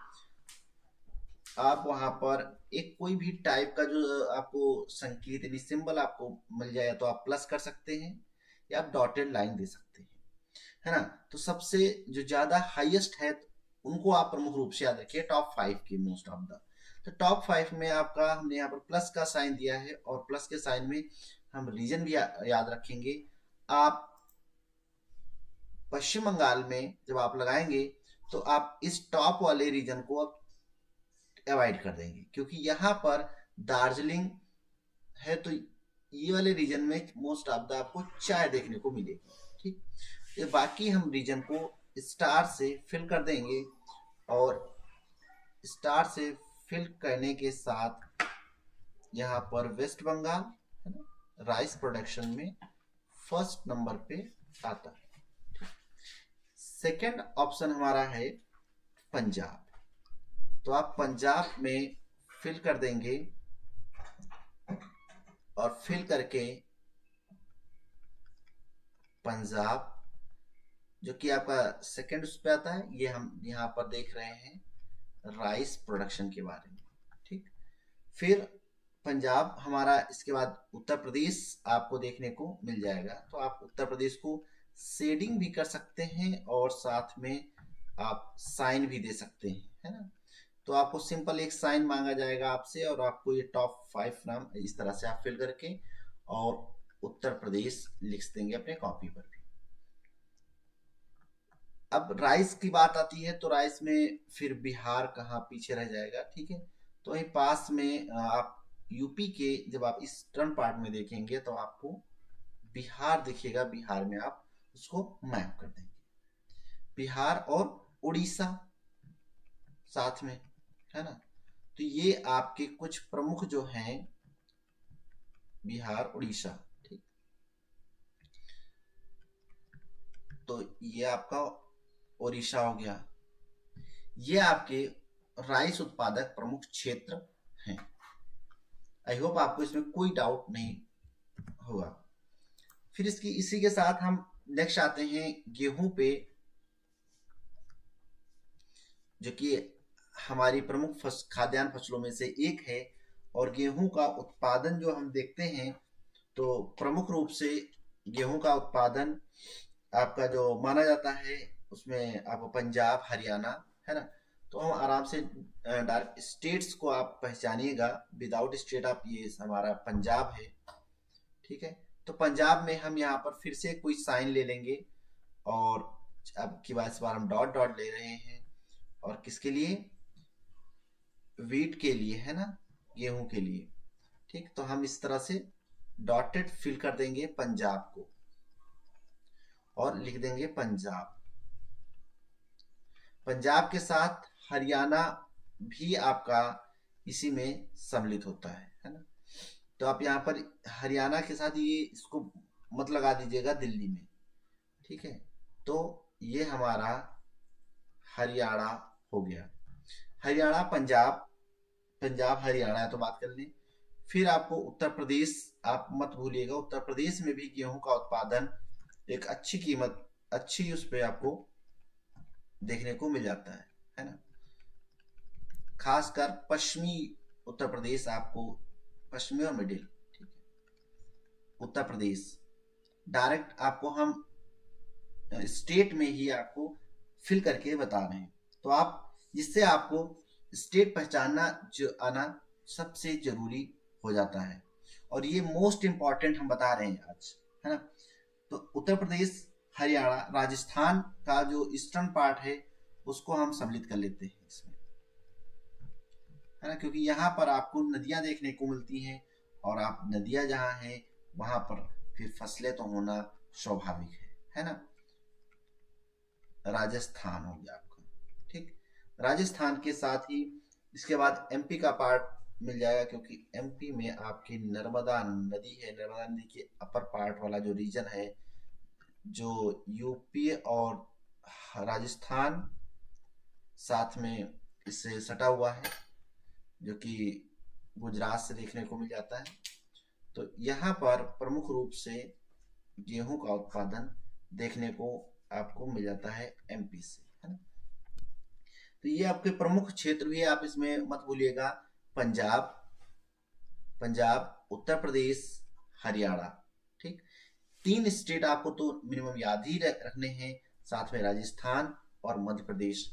आप वहां पर एक कोई भी टाइप का जो आपको संकेत यानी सिंबल आपको मिल जाए, तो आप प्लस कर सकते हैं या आप डॉटेड लाइन दे सकते हैं, है ना। तो सबसे जो ज्यादा हाईएस्ट है उनको आप प्रमुख रूप से याद रखिए, टॉप 5 की मोस्ट ऑफ द। तो टॉप 5 में आपका हमने यहाँ पर प्लस का साइन दिया है, और प्लस के साइन में हम रीजन भी याद रखेंगे। आप पश्चिम बंगाल में जब आप लगाएंगे तो आप इस टॉप वाले रीजन को अवॉइड कर देंगे, क्योंकि यहाँ पर दार्जिलिंग है, तो ये वाले रीजन में मोस्ट ऑफ द आपको चाय देखने को मिलेगी, ठीक। ये बाकी हम रीजन को स्टार से फिल कर देंगे, और स्टार से फिल करने के साथ यहाँ पर वेस्ट बंगाल, है ना, राइस प्रोडक्शन में फर्स्ट नंबर पे आता है। सेकंड ऑप्शन हमारा है पंजाब। तो आप पंजाब में फिल कर देंगे, और फिल करके पंजाब जो कि आपका सेकंड उस पे आता है, ये हम यहाँ पर देख रहे हैं राइस प्रोडक्शन के बारे में, ठीक। फिर पंजाब हमारा, इसके बाद उत्तर प्रदेश आपको देखने को मिल जाएगा। तो आप उत्तर प्रदेश को शेडिंग भी कर सकते हैं, और साथ में आप साइन भी दे सकते हैं, है ना। तो आपको सिंपल एक साइन मांगा जाएगा आपसे, और आपको ये टॉप 5 नाम इस तरह से आप फिल करके और उत्तर प्रदेश लिख देंगे अपने कॉपी पर भी। अब राइस की बात आती है, तो राइस में फिर बिहार कहाँ पीछे रह जाएगा, ठीक है। तो वहीं पास में आप यूपी के जब आप ईस्टर्न पार्ट में देखेंगे तो आपको बिहार दिखेगा, बिहार में आप उसको मैप कर देंगे, बिहार और उड़ीसा साथ में, है ना। तो ये आपके कुछ प्रमुख जो हैं, बिहार, उड़ीसा, ठीक। तो ये आपका उड़ीसा हो गया। ये आपके राइस उत्पादक प्रमुख क्षेत्र हैं। आई होप आपको इसमें कोई डाउट नहीं होगा। फिर इसी के साथ हम नेक्स्ट आते हैं गेहूं पे, जो कि हमारी प्रमुख खाद्यान्न फसलों में से एक है। और गेहूं का उत्पादन जो हम देखते हैं, तो प्रमुख रूप से गेहूं का उत्पादन आपका जो माना जाता है, उसमें आपको पंजाब, हरियाणा, है ना। तो हम आराम से स्टेट्स को आप पहचानिएगा, विदाउट स्टेट आप, ये हमारा पंजाब है, ठीक है। तो पंजाब में हम यहाँ पर फिर से कोई साइन ले लेंगे, और अब की बात, इस बार हम डॉट डॉट ले रहे हैं, और किसके लिए, वीट के लिए, है ना, गेहूं के लिए, ठीक। तो हम इस तरह से डॉटेड फिल कर देंगे पंजाब को, और लिख देंगे पंजाब। पंजाब के साथ हरियाणा भी आपका इसी में सम्मिलित होता है ना। तो आप यहाँ पर हरियाणा के साथ ये इसको मत लगा दीजिएगा दिल्ली में, ठीक है। तो ये हमारा हरियाणा हो गया। हरियाणा, पंजाब, पंजाब हरियाणा तो बात कर ली। फिर आपको उत्तर प्रदेश, आप मत भूलिएगा, उत्तर प्रदेश में भी गेहूं का उत्पादन एक अच्छी कीमत, अच्छी उस पर आपको देखने को मिल जाता है ना। खासकर पश्चिमी उत्तर प्रदेश, आपको पश्चिमी और मिडिल, ठीक है, उत्तर प्रदेश डायरेक्ट आपको हम स्टेट में ही आपको फिल करके बता रहे हैं। तो आप, जिससे आपको स्टेट पहचानना जो आना सबसे जरूरी हो जाता है। और ये मोस्ट इंपॉर्टेंट हम बता रहे हैं आज, है ना। तो उत्तर प्रदेश, हरियाणा, राजस्थान का जो ईस्टर्न पार्ट है उसको हम सम्मिलित कर लेते हैं इसमें, है ना, क्योंकि यहाँ पर आपको नदियां देखने को मिलती हैं, और आप नदियां जहाँ हैं वहां पर फिर फसलें तो होना स्वाभाविक है ना। राजस्थान हो गया आपका, ठीक। राजस्थान के साथ ही इसके बाद एमपी का पार्ट मिल जाएगा, क्योंकि एमपी में आपकी नर्मदा नदी है, नर्मदा नदी के अपर पार्ट वाला जो रीजन है, जो यूपी और राजस्थान साथ में इससे सटा हुआ है, जो कि गुजरात से देखने को मिल जाता है। तो यहाँ पर प्रमुख रूप से गेहूं का उत्पादन देखने को आपको मिल जाता है एमपी से, है ना। तो ये आपके प्रमुख क्षेत्र भी है, आप इसमें मत भूलिएगा। पंजाब, उत्तर प्रदेश, हरियाणा, ठीक। 3 स्टेट आपको तो मिनिमम याद ही रखने हैं, साथ में राजस्थान और मध्य प्रदेश।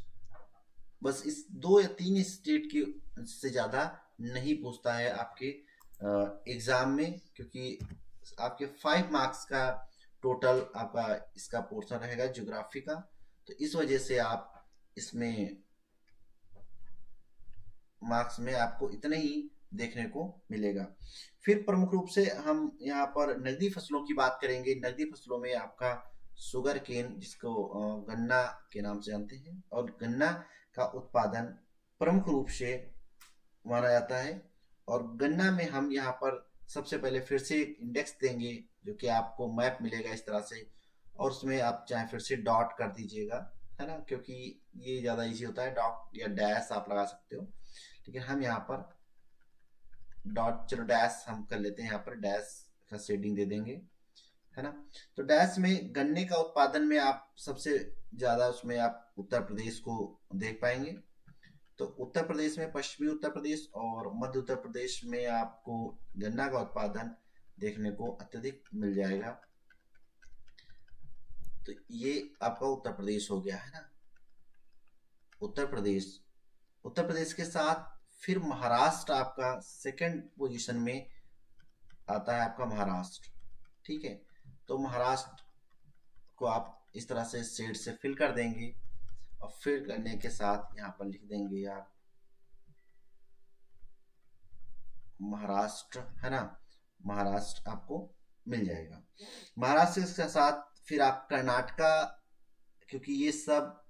बस इस 2 या 3 स्टेट के से ज्यादा नहीं पूछता है आपके एग्जाम में, क्योंकि आपके 5 मार्क्स का टोटल आपका इसका पोर्शन रहेगा ज्योग्राफी का। तो इस वजह से आप इसमें मार्क्स में आपको इतने ही देखने को मिलेगा। फिर प्रमुख रूप से हम यहाँ पर नकदी फसलों की बात करेंगे। नकदी फसलों में आपका शुगर केन, जिसको गन्ना के नाम से जानते हैं, और गन्ना का उत्पादन प्रमुख रूप से माना जाता है। और गन्ना में हम यहाँ पर सबसे पहले फिर से एक इंडेक्स देंगे, जो कि आपको मैप मिलेगा इस तरह से, और उसमें आप चाहे फिर से डॉट कर दीजिएगा, है ना, क्योंकि ये ज़्यादा इजी होता है। डॉट या डैश आप लगा सकते हो, लेकिन हम यहाँ पर डॉट, चलो डैश हम कर लेते हैं, यहाँ पर डैश का शेडिंग दे देंगे, है ना। तो डैश में गन्ने का उत्पादन में आप सबसे ज्यादा उसमें आप उत्तर प्रदेश को देख पाएंगे। तो उत्तर प्रदेश में पश्चिमी उत्तर प्रदेश और मध्य उत्तर प्रदेश में आपको गन्ना का उत्पादन देखने को अत्यधिक मिल जाएगा। तो ये आपका उत्तर प्रदेश हो गया, है ना। उत्तर प्रदेश, उत्तर प्रदेश के साथ फिर महाराष्ट्र आपका सेकंड पोजीशन में आता है, आपका महाराष्ट्र, ठीक है। तो महाराष्ट्र को आप इस तरह से शेड से फिल कर देंगे, और फिल करने के साथ यहाँ पर लिख देंगे आप महाराष्ट्र, है ना। महाराष्ट्र आपको मिल जाएगा। महाराष्ट्र के साथ फिर आप कर्नाटका, क्योंकि ये सब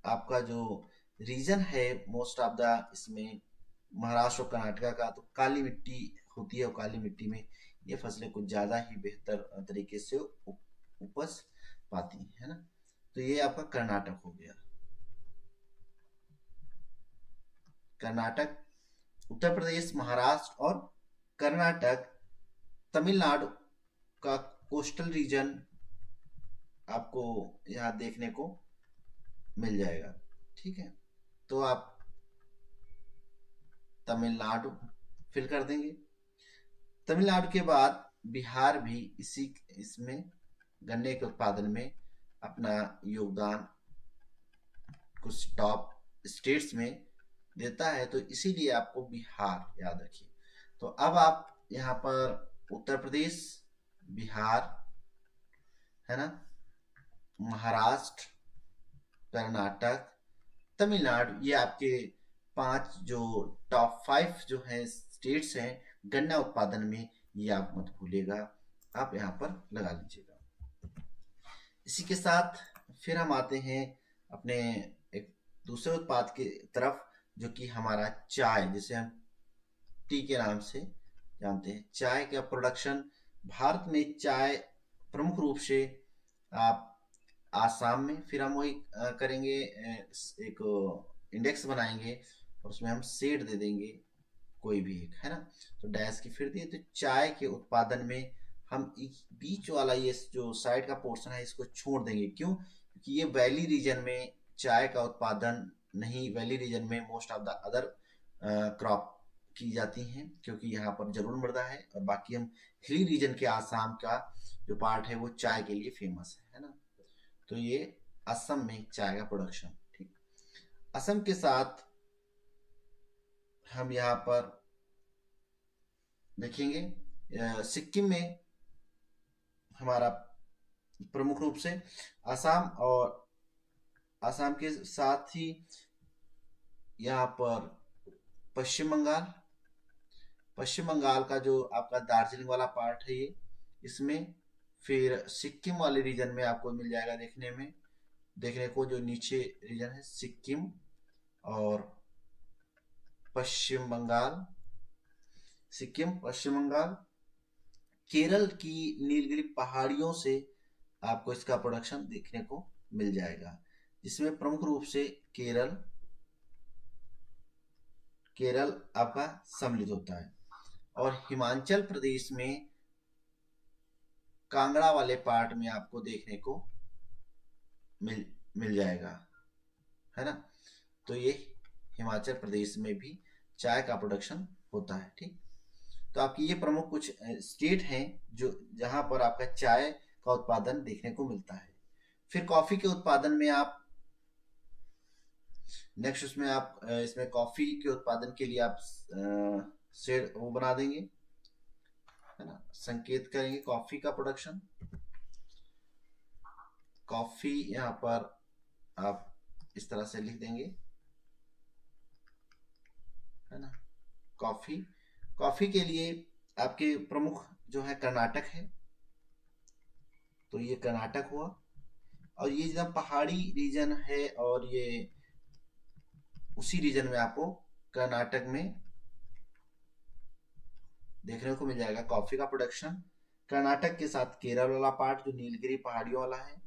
आपका जो रीजन है मोस्ट ऑफ द, इसमें महाराष्ट्र और कर्नाटका का तो काली मिट्टी होती है, और काली मिट्टी में ये फसलें कुछ ज्यादा ही बेहतर तरीके से उपज पाती है ना। तो ये आपका कर्नाटक हो गया। कर्नाटक, उत्तर प्रदेश, महाराष्ट्र और कर्नाटक, तमिलनाडु का कोस्टल रीजन आपको यहाँ देखने को मिल जाएगा, ठीक है। तो आप तमिलनाडु फिल कर देंगे। तमिलनाडु के बाद बिहार भी इसी इसमें गन्ने के उत्पादन में अपना योगदान कुछ टॉप स्टेट्स में देता है, तो इसीलिए आपको बिहार याद रखिए। तो अब आप यहाँ पर उत्तर प्रदेश, बिहार, है ना, महाराष्ट्र, कर्नाटक, तमिलनाडु, ये आपके 5 जो टॉप 5 जो है स्टेट्स हैं गन्ना उत्पादन में, ये आप मत भूलिएगा, आप यहाँ पर लगा लीजिएगा। इसी के साथ फिर हम आते हैं अपने एक दूसरे उत्पाद की तरफ, जो कि हमारा चाय, जिसे हम टी के नाम से जानते हैं। चाय का प्रोडक्शन, भारत में चाय प्रमुख रूप से आप आसाम में, फिर हम वही करेंगे, एक इंडेक्स बनाएंगे और उसमें हम सेड दे देंगे कोई भी एक, है ना। तो डैश की फिर दिए, तो चाय के उत्पादन में हम बीच वाला ये जो साइड का पोर्शन है इसको छोड़ देंगे। क्यों? क्योंकि ये वैली रीजन में चाय का उत्पादन नहीं, वैली रीजन में most of the other crop की जाती हैं, क्योंकि यहाँ पर जरूर मृदा है, और बाकी हम हिली रीजन के आसाम का जो पार्ट है वो चाय के लिए फेमस है ना। तो ये असम में चाय का प्रोडक्शन, ठीक। असम के साथ हम यहाँ पर देखेंगे सिक्किम में हमारा प्रमुख रूप से असम, और असम के साथ ही यहाँ पर पश्चिम बंगाल, पश्चिम बंगाल का जो आपका दार्जिलिंग वाला पार्ट है ये, इसमें फिर सिक्किम वाले रीजन में आपको मिल जाएगा देखने को जो नीचे रीजन है सिक्किम और पश्चिम बंगाल, सिक्किम पश्चिम बंगाल, केरल की नीलगिरी पहाड़ियों से आपको इसका प्रोडक्शन देखने को मिल जाएगा, जिसमें प्रमुख रूप से केरल केरल आपका सम्मिलित होता है। और हिमाचल प्रदेश में कांगड़ा वाले पार्ट में आपको देखने को मिल मिल जाएगा, है ना। तो ये हिमाचल प्रदेश में भी चाय का प्रोडक्शन होता है। ठीक, तो आपकी ये प्रमुख कुछ स्टेट हैं जो जहां पर आपका चाय का उत्पादन देखने को मिलता है। फिर कॉफी के उत्पादन में आप नेक्स्ट उसमें आप इसमें कॉफी के उत्पादन के लिए आप शेड वो बना देंगे, है ना, संकेत करेंगे कॉफी का प्रोडक्शन। कॉफी यहाँ पर आप इस तरह से लिख देंगे, है ना। कॉफी, कॉफी के लिए आपके प्रमुख जो है कर्नाटक है, तो ये कर्नाटक हुआ। और ये एकदम पहाड़ी रीजन है और ये उसी रीजन में आपको कर्नाटक में देखने को मिल जाएगा कॉफी का प्रोडक्शन। कर्नाटक के साथ केरल वाला पार्ट जो नीलगिरी पहाड़ियों वाला है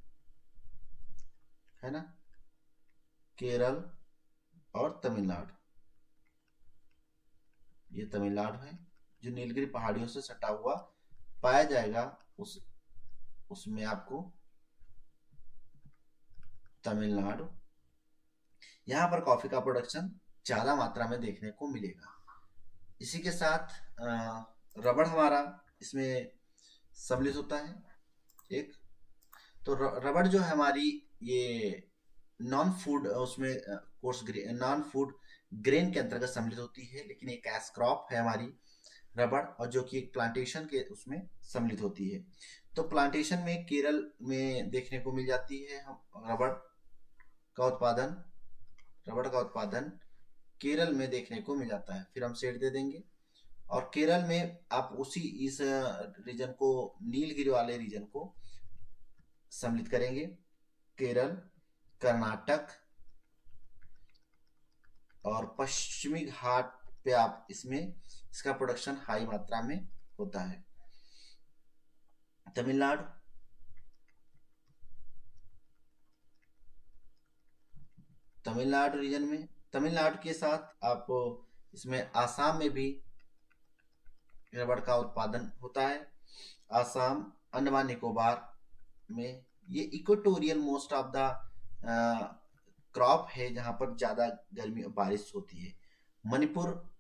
ना, केरल और तमिलनाडु, ये तमिलनाडु है जो नीलगिरी पहाड़ियों से सटा हुआ पाया जाएगा, उसमें आपको तमिलनाडु, यहाँ पर कॉफी का प्रोडक्शन ज्यादा मात्रा में देखने को मिलेगा। इसी के साथ रबड़ हमारा इसमें सम्मिलित होता है एक। तो रबड़ जो है हमारी ये नॉन फूड उसमें कोर्स नॉन फूड ग्रेन के अंतर्गत सम्मिलित होती है, लेकिन एक कैश क्रॉप है हमारी रबड़, और जो कि एक प्लांटेशन के उसमें सम्मिलित होती है। तो प्लांटेशन में केरल में देखने को मिल जाती है हम का उत्पादन रबड़ का उत्पादन केरल में देखने को मिल जाता है। फिर हम शेड दे देंगे, और केरल में आप उसी इस रीजन को नीलगिरी वाले रीजन को सम्मिलित करेंगे, केरल, कर्नाटक और पश्चिमी घाट पे आप इसमें इसका प्रोडक्शन हाई मात्रा में होता है। तमिलनाडु, तमिलनाडु रीजन में, तमिलनाडु के साथ आप इसमें आसाम में भी रबड़ का उत्पादन होता है। आसाम, अंडमान निकोबार में ये equatorial most of the crop है जहां पर ज्यादा गर्मी और बारिश होती है। मणिपुर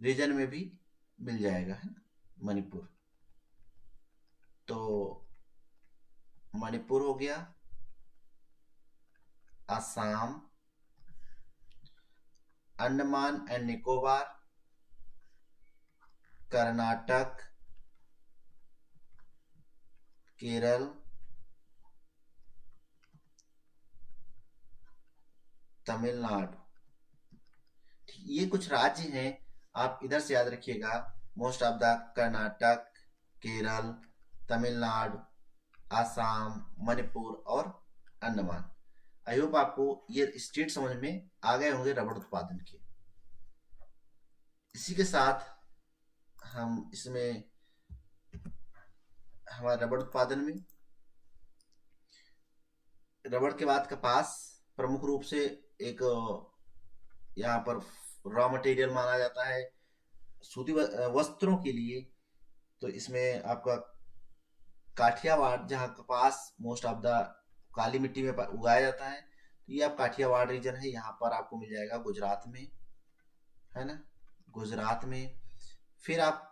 रीजन में भी मिल जाएगा, है ना, मणिपुर। तो मणिपुर हो गया, असम, अंडमान एंड निकोबार, कर्नाटक, केरल, तमिलनाडु, ये कुछ राज्य हैं, आप इधर से याद रखिएगा। Most of the Karnataka, Kerala, Tamil Nadu, Assam, Manipur और अंडमान। आई होप आपको ये स्टेट समझ में आ गए होंगे रबड़ उत्पादन के। इसी के साथ हम इसमें हमारे रबड़ उत्पादन में रबड़ के बाद कपास प्रमुख रूप से एक यहाँ पर रॉ मटेरियल माना जाता है सूती वस्त्रों के लिए। तो इसमें आपका काठियावाड़, जहाँ कपास मोस्ट ऑफ द काली मिट्टी में उगाया जाता है, तो ये आप काठियावाड़ रीजन है, यहाँ पर आपको मिल जाएगा गुजरात में, है ना, गुजरात में। फिर आप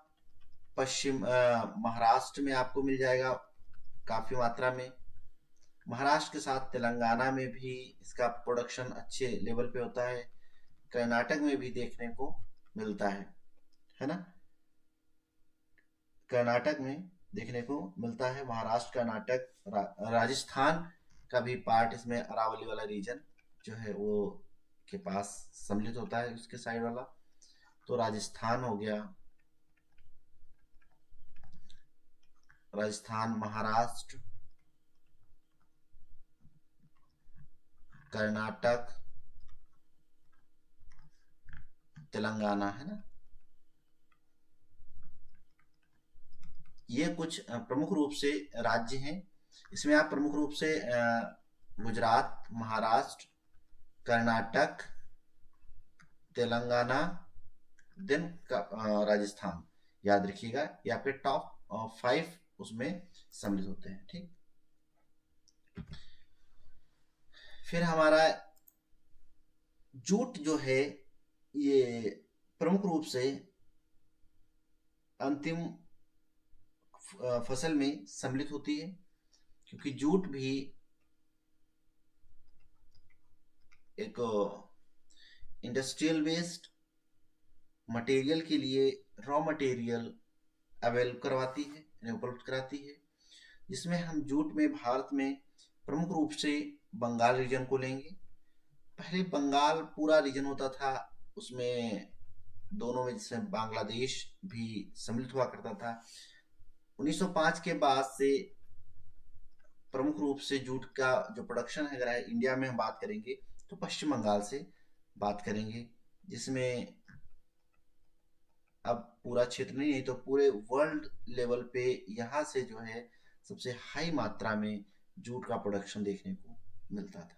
पश्चिम महाराष्ट्र में आपको मिल जाएगा काफी मात्रा में। महाराष्ट्र के साथ तेलंगाना में भी इसका प्रोडक्शन अच्छे लेवल पे होता है। कर्नाटक में भी देखने को मिलता है ना। कर्नाटक में देखने को मिलता है, महाराष्ट्र, कर्नाटक, राजस्थान का भी पार्ट इसमें, अरावली वाला रीजन जो है वो के पास सम्मिलित होता है, उसके साइड वाला। तो राजस्थान हो गया, राजस्थान, महाराष्ट्र, कर्नाटक, तेलंगाना, है ना। ये कुछ प्रमुख रूप से राज्य हैं। इसमें आप प्रमुख रूप से गुजरात, महाराष्ट्र, कर्नाटक, तेलंगाना, देन राजस्थान याद रखिएगा। ये आपके टॉप 5 उसमें सम्मिलित होते हैं, ठीक। फिर हमारा जूट जो है ये प्रमुख रूप से अंतिम फसल में सम्मिलित होती है, क्योंकि जूट भी एक इंडस्ट्रियल वेस्ट मटेरियल के लिए रॉ मटेरियल अवेल करवाती है, उपलब्ध कराती है, जिसमें हम जूट में भारत में प्रमुख रूप से बंगाल रीजन को लेंगे। पहले बंगाल पूरा रीजन होता था, उसमें दोनों में, जिसमें बांग्लादेश भी सम्मिलित हुआ करता था। 1905 के बाद से प्रमुख रूप से जूट का जो प्रोडक्शन है, अगर इंडिया में हम बात करेंगे तो पश्चिम बंगाल से बात करेंगे, जिसमें अब पूरा क्षेत्र नहीं तो पूरे वर्ल्ड लेवल पे यहाँ से जो है सबसे हाई मात्रा में जूट का प्रोडक्शन देखने को मिलता था।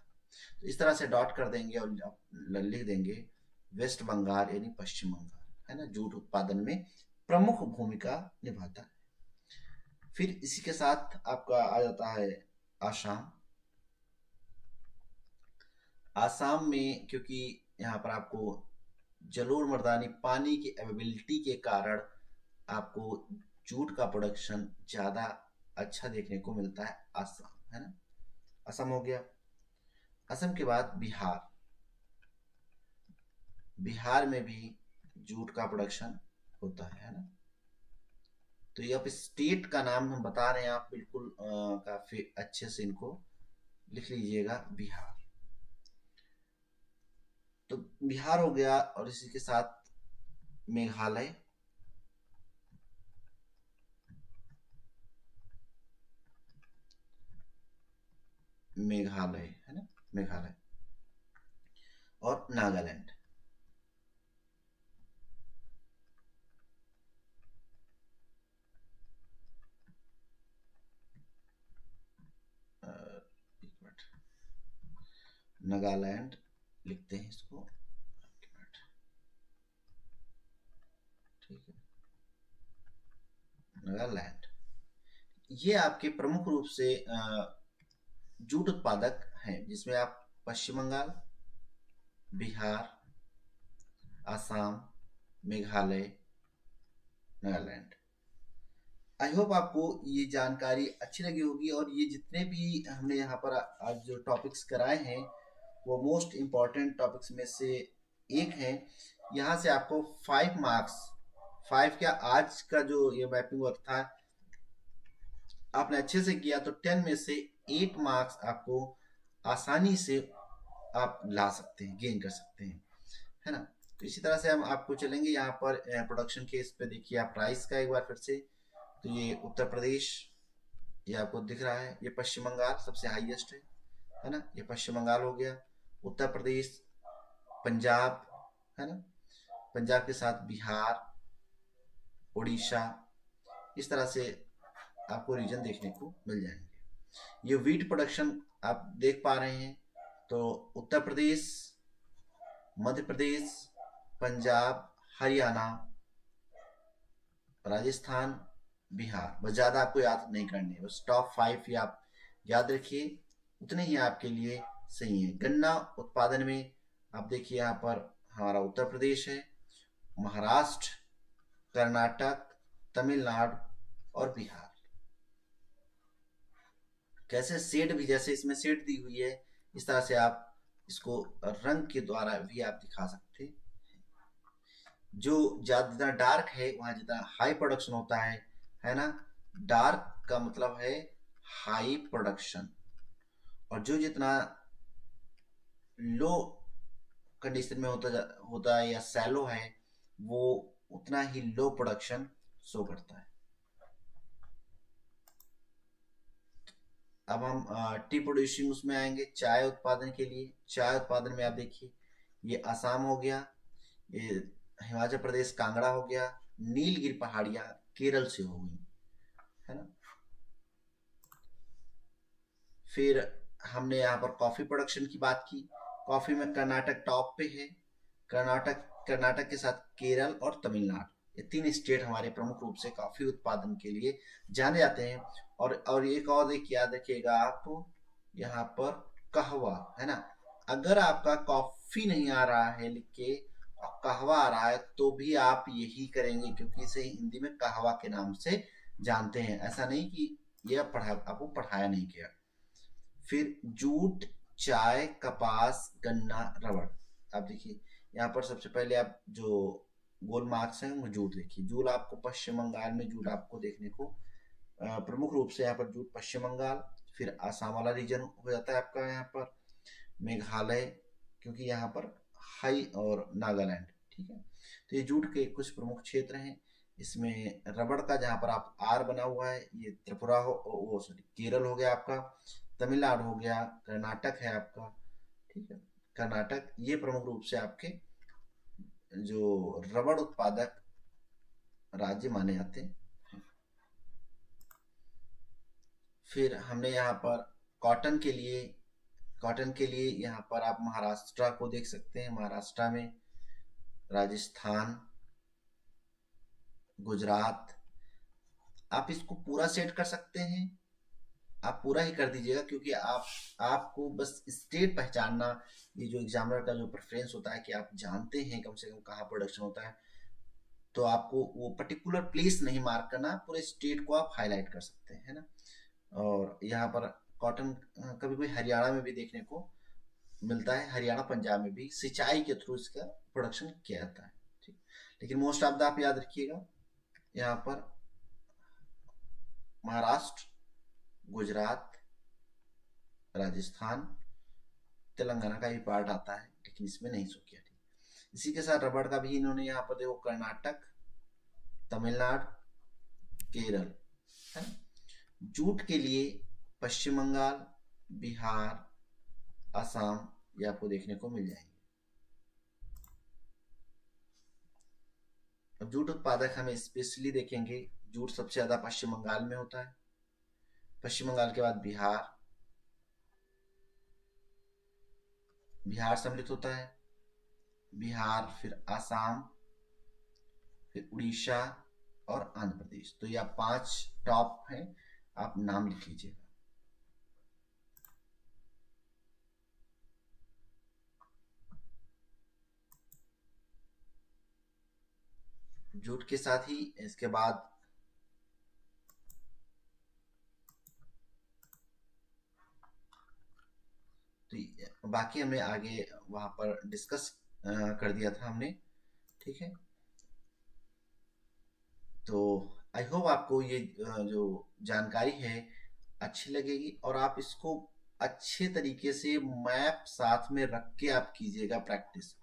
तो इस तरह से डॉट कर देंगे और लिख देंगे वेस्ट बंगाल यानी पश्चिम बंगाल, है ना, जूट उत्पादन में प्रमुख भूमिका निभाता है। फिर इसी के साथ आपका आ जाता है आसाम। आसाम में क्योंकि यहाँ पर आपको जलोढ़ मर्दानी पानी की अवेलेबिलिटी के कारण आपको जूट का प्रोडक्शन ज़्यादा अच्छा देखने को मिलता है आसाम, है ना। असम हो गया। असम के बाद बिहार। बिहार में भी जूट का प्रोडक्शन होता है ना। तो ये आप स्टेट का नाम हम बता रहे हैं, आप बिल्कुल काफी अच्छे से इनको लिख लीजिएगा, बिहार। तो बिहार हो गया, और इसी के साथ मेघालय, मेघालय है ना, मेघालय और नागालैंड। एक मिनट, नागालैंड लिखते हैं इसको, ठीक है, नागालैंड। ये आपके प्रमुख रूप से जूट उत्पादक हैं, जिसमें आप पश्चिम बंगाल, बिहार, आसाम, मेघालय, नागालैंड। आई होप आपको ये जानकारी अच्छी लगी होगी, और ये जितने भी हमने यहाँ पर आज जो टॉपिक्स कराए हैं वो मोस्ट इम्पॉर्टेंट टॉपिक्स में से एक है। यहाँ से आपको 5 मार्क्स, 5 क्या, आज का जो ये मैपिंग वर्क था आपने अच्छे से किया तो 10 में से 8 मार्क्स आपको आसानी से आप ला सकते हैं, गेन कर सकते हैं, है ना। तो इसी तरह से हम आपको चलेंगे यहाँ पर प्रोडक्शन के इस पे देखिए आप प्राइस का एक बार फिर से। तो ये उत्तर प्रदेश, ये आपको दिख रहा है, ये पश्चिम बंगाल सबसे हाईएस्ट है ना, ये पश्चिम बंगाल हो गया, उत्तर प्रदेश, पंजाब, है ना, पंजाब के साथ बिहार, उड़ीसा, इस तरह से आपको रीजन देखने को मिल जाएंगे। ये वीट प्रोडक्शन आप देख पा रहे हैं, तो उत्तर प्रदेश, मध्य प्रदेश, पंजाब, हरियाणा, राजस्थान, बिहार, बस ज़्यादा आपको याद नहीं करनी है, बस टॉप 5 ही आप याद रखिए, उतने ही आपके लिए सही है। गन्ना उत्पादन में आप देखिए यहाँ पर हमारा उत्तर प्रदेश है, महाराष्ट्र, कर्नाटक, तमिलनाडु और बिहार। कैसे शेड भी, जैसे इसमें शेड दी हुई है, इस तरह से आप इसको रंग के द्वारा भी आप दिखा सकते हैं। जो जितना डार्क है वहाँ जितना हाई प्रोडक्शन होता है, है ना। डार्क का मतलब है हाई प्रोडक्शन, और जो जितना लो कंडीशन में होता है या सैलो है, वो उतना ही लो प्रोडक्शन शो करता है। अब हम टी प्रोड्यूसिंग उसमें आएंगे, चाय उत्पादन के लिए। चाय उत्पादन में आप देखिए, ये असम हो गया, ये हिमाचल प्रदेश कांगड़ा हो गया, नीलगिरी पहाड़ियां केरल से हो गई, है ना। फिर हमने यहाँ पर कॉफी प्रोडक्शन की बात की। कॉफी में कर्नाटक टॉप पे है। कर्नाटक कर्नाटक के साथ केरल और तमिलनाडु, ये तीन स्टेट हमारे प्रमुख रूप से कॉफी उत्पादन के लिए जाने जाते हैं। और एक और एक याद रखिएगा आप, यहाँ पर कहवा, है ना। अगर आपका कॉफी नहीं आ रहा है लिख के और कहवा आ रहा है, तो भी आप यही करेंगे, क्योंकि इसे हिंदी में कहवा के नाम से जानते हैं। ऐसा नहीं कि ये आपको पढ़ाया नहीं गया। फिर जूट, चाय, कपास, गन्ना, रबड़। आप देखिए, यहाँ पर सबसे पहले आप जो गोल मार्क्स हैं वो जूट देखिए। जूट आपको पश्चिम बंगाल में जूट आपको देखने को प्रमुख रूप से यहाँ पर जूट पश्चिम बंगाल, फिर आसाम वाला रीजन हो जाता है आपका, यहाँ पर मेघालय, क्योंकि यहाँ पर हाई, और नागालैंड, ठीक है। तो ये जूट के कुछ प्रमुख क्षेत्र हैं। इसमें रबड़ का जहाँ पर आप आर बना हुआ है, ये त्रिपुरा हो, वो सॉरी केरल हो गया आपका, तमिलनाडु हो गया, कर्नाटक है आपका, ठीक है। कर्नाटक, ये प्रमुख रूप से आपके जो रबड़ उत्पादक राज्य माने जाते हैं। फिर हमने यहाँ पर कॉटन के लिए, यहाँ पर आप महाराष्ट्र को देख सकते हैं। महाराष्ट्र में राजस्थान, गुजरात, आप इसको पूरा सेट कर सकते हैं। आप पूरा ही कर दीजिएगा, क्योंकि आपको बस स्टेट पहचानना, ये जो एग्जामिनर का जो प्रेफरेंस होता है कि आप जानते हैं कम से कम कहाँ प्रोडक्शन होता है, तो आपको वो पर्टिकुलर प्लेस नहीं मार्क करना, पूरे स्टेट को आप हाईलाइट कर सकते हैं, है ना। और यहाँ पर कॉटन कभी कभी हरियाणा में भी देखने को मिलता है, हरियाणा पंजाब में भी सिंचाई के थ्रू इसका प्रोडक्शन किया जाता है, ठीक। लेकिन मोस्ट ऑफ द आप याद रखिएगा, यहाँ पर महाराष्ट्र, गुजरात, राजस्थान, तेलंगाना का भी पार्ट आता है, लेकिन इसमें नहीं शो किया, ठीक। इसी के साथ रबड़ का भी इन्होंने यहाँ पर देखो, कर्नाटक, तमिलनाडु, केरल, है ना। जूट के लिए पश्चिम बंगाल, बिहार, असम, ये आपको देखने को मिल जाएंगे। अब जूट उत्पादक हम स्पेशली देखेंगे, जूट सबसे ज्यादा पश्चिम बंगाल में होता है। पश्चिम बंगाल के बाद बिहार, बिहार सम्मिलित होता है। बिहार, फिर आसाम, फिर उड़ीसा और आंध्र प्रदेश। तो ये 5 टॉप हैं, आप नाम लिख लीजिएगा। जूट के साथ ही इसके बाद तो बाकी हमने आगे वहां पर डिस्कस कर दिया था हमने, ठीक है। तो आई होप आपको ये जो जानकारी है अच्छी लगेगी, और आप इसको अच्छे तरीके से मैप साथ में रख के आप कीजिएगा प्रैक्टिस।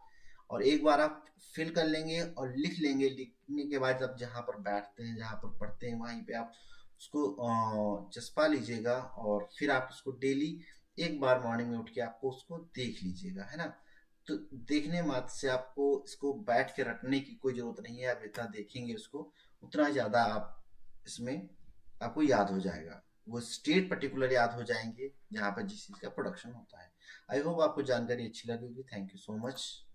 और एक बार आप फिल कर लेंगे और लिख लेंगे, लिखने के बाद जब जहाँ पर बैठते हैं, जहाँ पर पढ़ते हैं, वहीं पे आप उसको चस्पा लीजिएगा, और फिर आप उसको डेली एक बार मॉर्निंग में उठ के आपको उसको देख लीजिएगा, है ना। तो देखने मात्र से आपको इसको बैठ के रटने की कोई जरूरत नहीं है। आप जितना देखेंगे उसको, उतना ज़्यादा आप इसमें आपको याद हो जाएगा। वो स्टेट पर्टिकुलर याद हो जाएंगे जहाँ पर जिस चीज़ का प्रोडक्शन होता है। आई होप आपको जानकारी अच्छी लगेगी। Thank you so much.